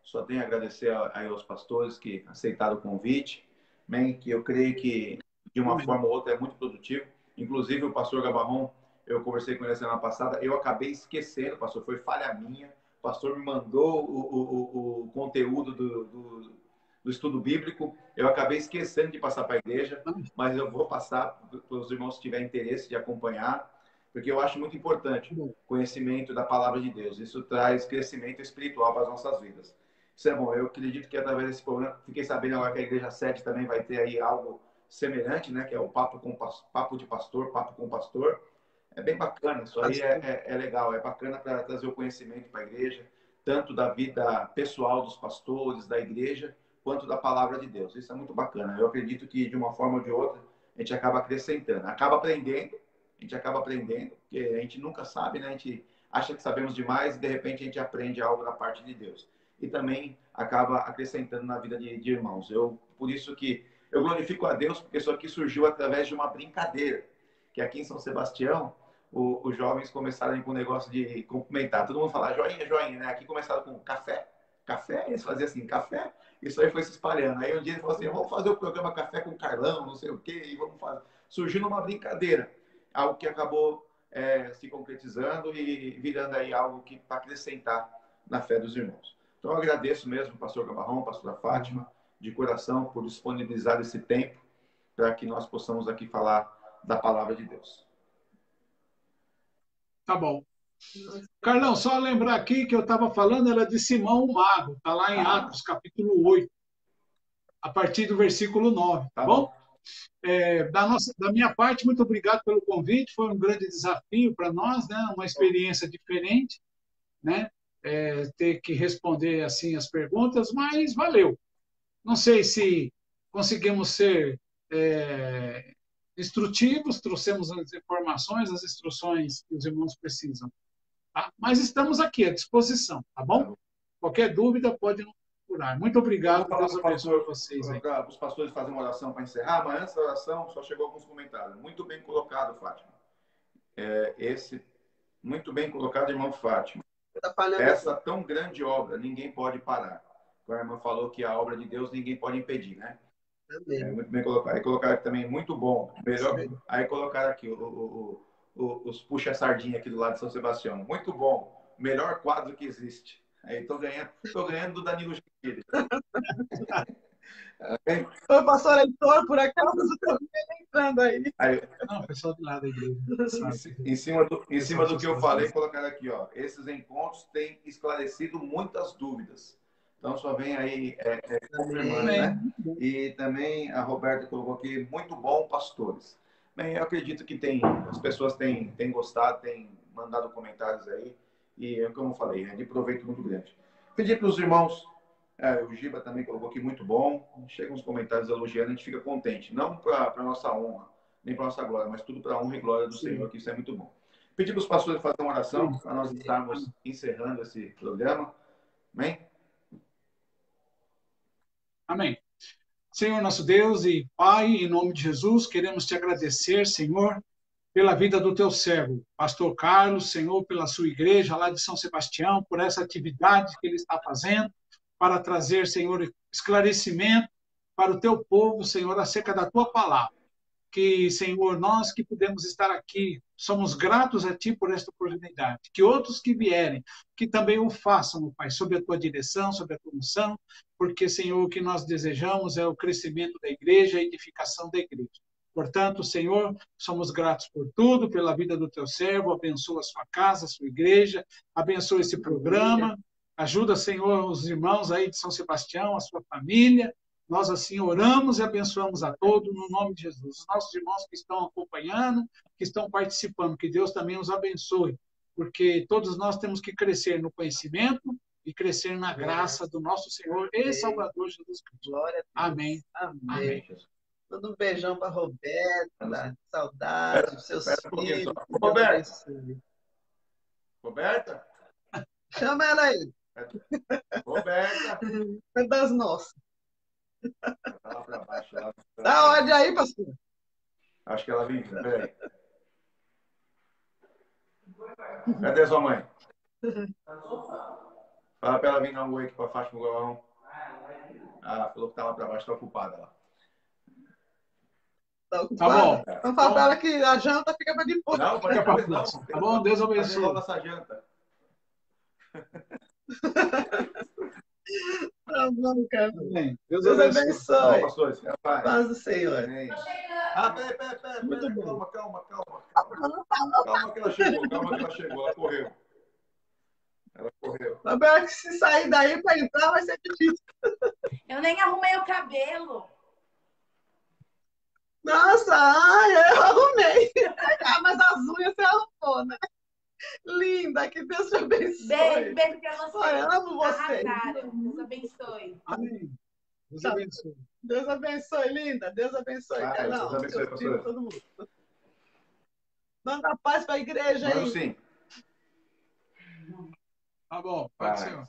Só tenho a agradecer aí aos pastores que aceitaram o convite. Amém? Que eu creio que, de uma forma ou outra, é muito produtivo. Inclusive, o pastor Gabarron, eu conversei com ele semana passada, eu acabei esquecendo, pastor, foi falha minha. O pastor me mandou o conteúdo do estudo bíblico. Eu acabei esquecendo de passar para a igreja, mas eu vou passar para os irmãos que tiverem interesse de acompanhar, porque eu acho muito importante o conhecimento da palavra de Deus. Isso traz crescimento espiritual para as nossas vidas. Isso é bom. Eu acredito que através desse programa, fiquei sabendo agora que a Igreja 7 também vai ter aí algo semelhante, né? Que é o papo de pastor, papo com pastor. É bem bacana. Isso aí é legal. É bacana para trazer o conhecimento para a igreja, tanto da vida pessoal dos pastores, da igreja, quanto da palavra de Deus. Isso é muito bacana. Eu acredito que, de uma forma ou de outra, a gente acaba acrescentando. Acaba aprendendo, porque a gente nunca sabe, né? A gente acha que sabemos demais e, de repente, a gente aprende algo da parte de Deus. E também acaba acrescentando na vida de irmãos. Por isso que eu glorifico a Deus, porque isso aqui surgiu através de uma brincadeira, que aqui em São Sebastião, os jovens começaram com o negócio de cumprimentar. Todo mundo fala joinha, joinha, né? Aqui começaram com café, eles faziam assim, café. Isso aí foi se espalhando. Aí um dia ele falou assim, vamos fazer o programa Café com Carlão, não sei o quê, e vamos fazer. Surgiu numa brincadeira, algo que acabou se concretizando e virando aí algo que para acrescentar na fé dos irmãos. Então, eu agradeço mesmo, pastor Gabarron, pastora Fátima, de coração, por disponibilizar esse tempo para que nós possamos aqui falar da palavra de Deus. Tá bom. Carlão, só lembrar aqui que eu estava falando, era de Simão o Mago, está lá em Atos, capítulo 8, a partir do versículo 9, tá bom? Da minha parte, muito obrigado pelo convite, foi um grande desafio para nós, né? Uma experiência diferente, né? Ter que responder assim as perguntas, mas valeu. Não sei se conseguimos ser instrutivos, trouxemos as informações, as instruções que os irmãos precisam. Tá? Mas estamos aqui à disposição, tá bom? Qualquer dúvida, pode nos procurar. Muito obrigado, Deus abençoe vocês aí. Para os pastores fazerem uma oração para encerrar, mas antes da oração, só chegou alguns comentários. Muito bem colocado, Fátima. Muito bem colocado, irmão Fátima. Essa tão grande obra, ninguém pode parar. A irmã falou que a obra de Deus ninguém pode impedir, né? Muito bem colocado. Aí colocaram aqui também, muito bom. Melhor. Aí colocaram aqui os puxa-sardinha aqui do lado de São Sebastião. Muito bom. Melhor quadro que existe. Aí tô ganhando do Danilo Gentili. Ô, pastor Heitor, por acaso, eu entrando aí. Não, pessoal de lá da igreja. Em cima do que eu falei, colocaram aqui, ó. Esses encontros têm esclarecido muitas dúvidas. Então, só vem aí confirmando, né? E também a Roberta colocou aqui, muito bom, pastores. Bem, eu acredito que as pessoas têm gostado, têm mandado comentários aí. E é como eu falei, é de proveito muito grande. Pedi para os irmãos, o Giba também colocou aqui, muito bom. Chegam uns comentários elogiando, a gente fica contente. Não para a nossa honra, nem para a nossa glória, mas tudo para a honra e glória do Senhor, que isso é muito bom. Pedi para os pastores fazerem uma oração, para nós estarmos encerrando esse programa. Amém? Amém. Senhor nosso Deus e Pai, em nome de Jesus, queremos te agradecer, Senhor, pela vida do teu servo, pastor Carlos, Senhor, pela sua igreja lá de São Sebastião, por essa atividade que ele está fazendo, para trazer, Senhor, esclarecimento para o teu povo, Senhor, acerca da tua palavra. Que, Senhor, nós que podemos estar aqui, somos gratos a Ti por esta oportunidade. Que outros que vierem, que também o façam, Pai, sob a Tua direção, sob a Tua unção, porque, Senhor, o que nós desejamos é o crescimento da igreja, a edificação da igreja. Portanto, Senhor, somos gratos por tudo, pela vida do Teu servo, abençoa a sua casa, a sua igreja, abençoa esse programa, ajuda, Senhor, os irmãos aí de São Sebastião, a sua família. Nós assim oramos e abençoamos a todos no nome de Jesus. Os nossos irmãos que estão acompanhando, que estão participando, que Deus também os abençoe, porque todos nós temos que crescer no conhecimento e crescer na graça do nosso Senhor e Salvador Jesus Cristo. Glória a Deus. Amém. Amém. Manda um beijão para Roberta, saudade dos seus filhos. Roberta? Chama ela aí. Roberta. É das nossas. Tá lá para baixo. Dá ordem aí, pastor. Acho que ela vem. Peraí. Cadê sua mãe? Fala para ela vir dar um oi aqui para a Fátima Galvão. Falou que tá lá para baixo, tá ocupada lá. Tá bom. Então fala ela que a janta fica para depois. Não, pode ficar para depois. Tá bom, Deus abençoe. Nossa janta. Tá bom, cara. Deus abençoe. Pastores, paz do Senhor. Peraí. Muito bom. Calma que ela chegou, ela correu. Roberto, se sair daí para entrar vai ser difícil. Eu nem arrumei o cabelo. Nossa, eu arrumei. Mas as unhas você arrumou, né? Linda, que Deus te abençoe. Beijo pra você. Eu amo você. Deus abençoe. Amém. Deus abençoe. Deus abençoe, linda. Deus abençoe, Carlão. Deus abençoe, pastor. Todo mundo. Manda paz para a igreja aí. Sim. Tá bom, pode ser.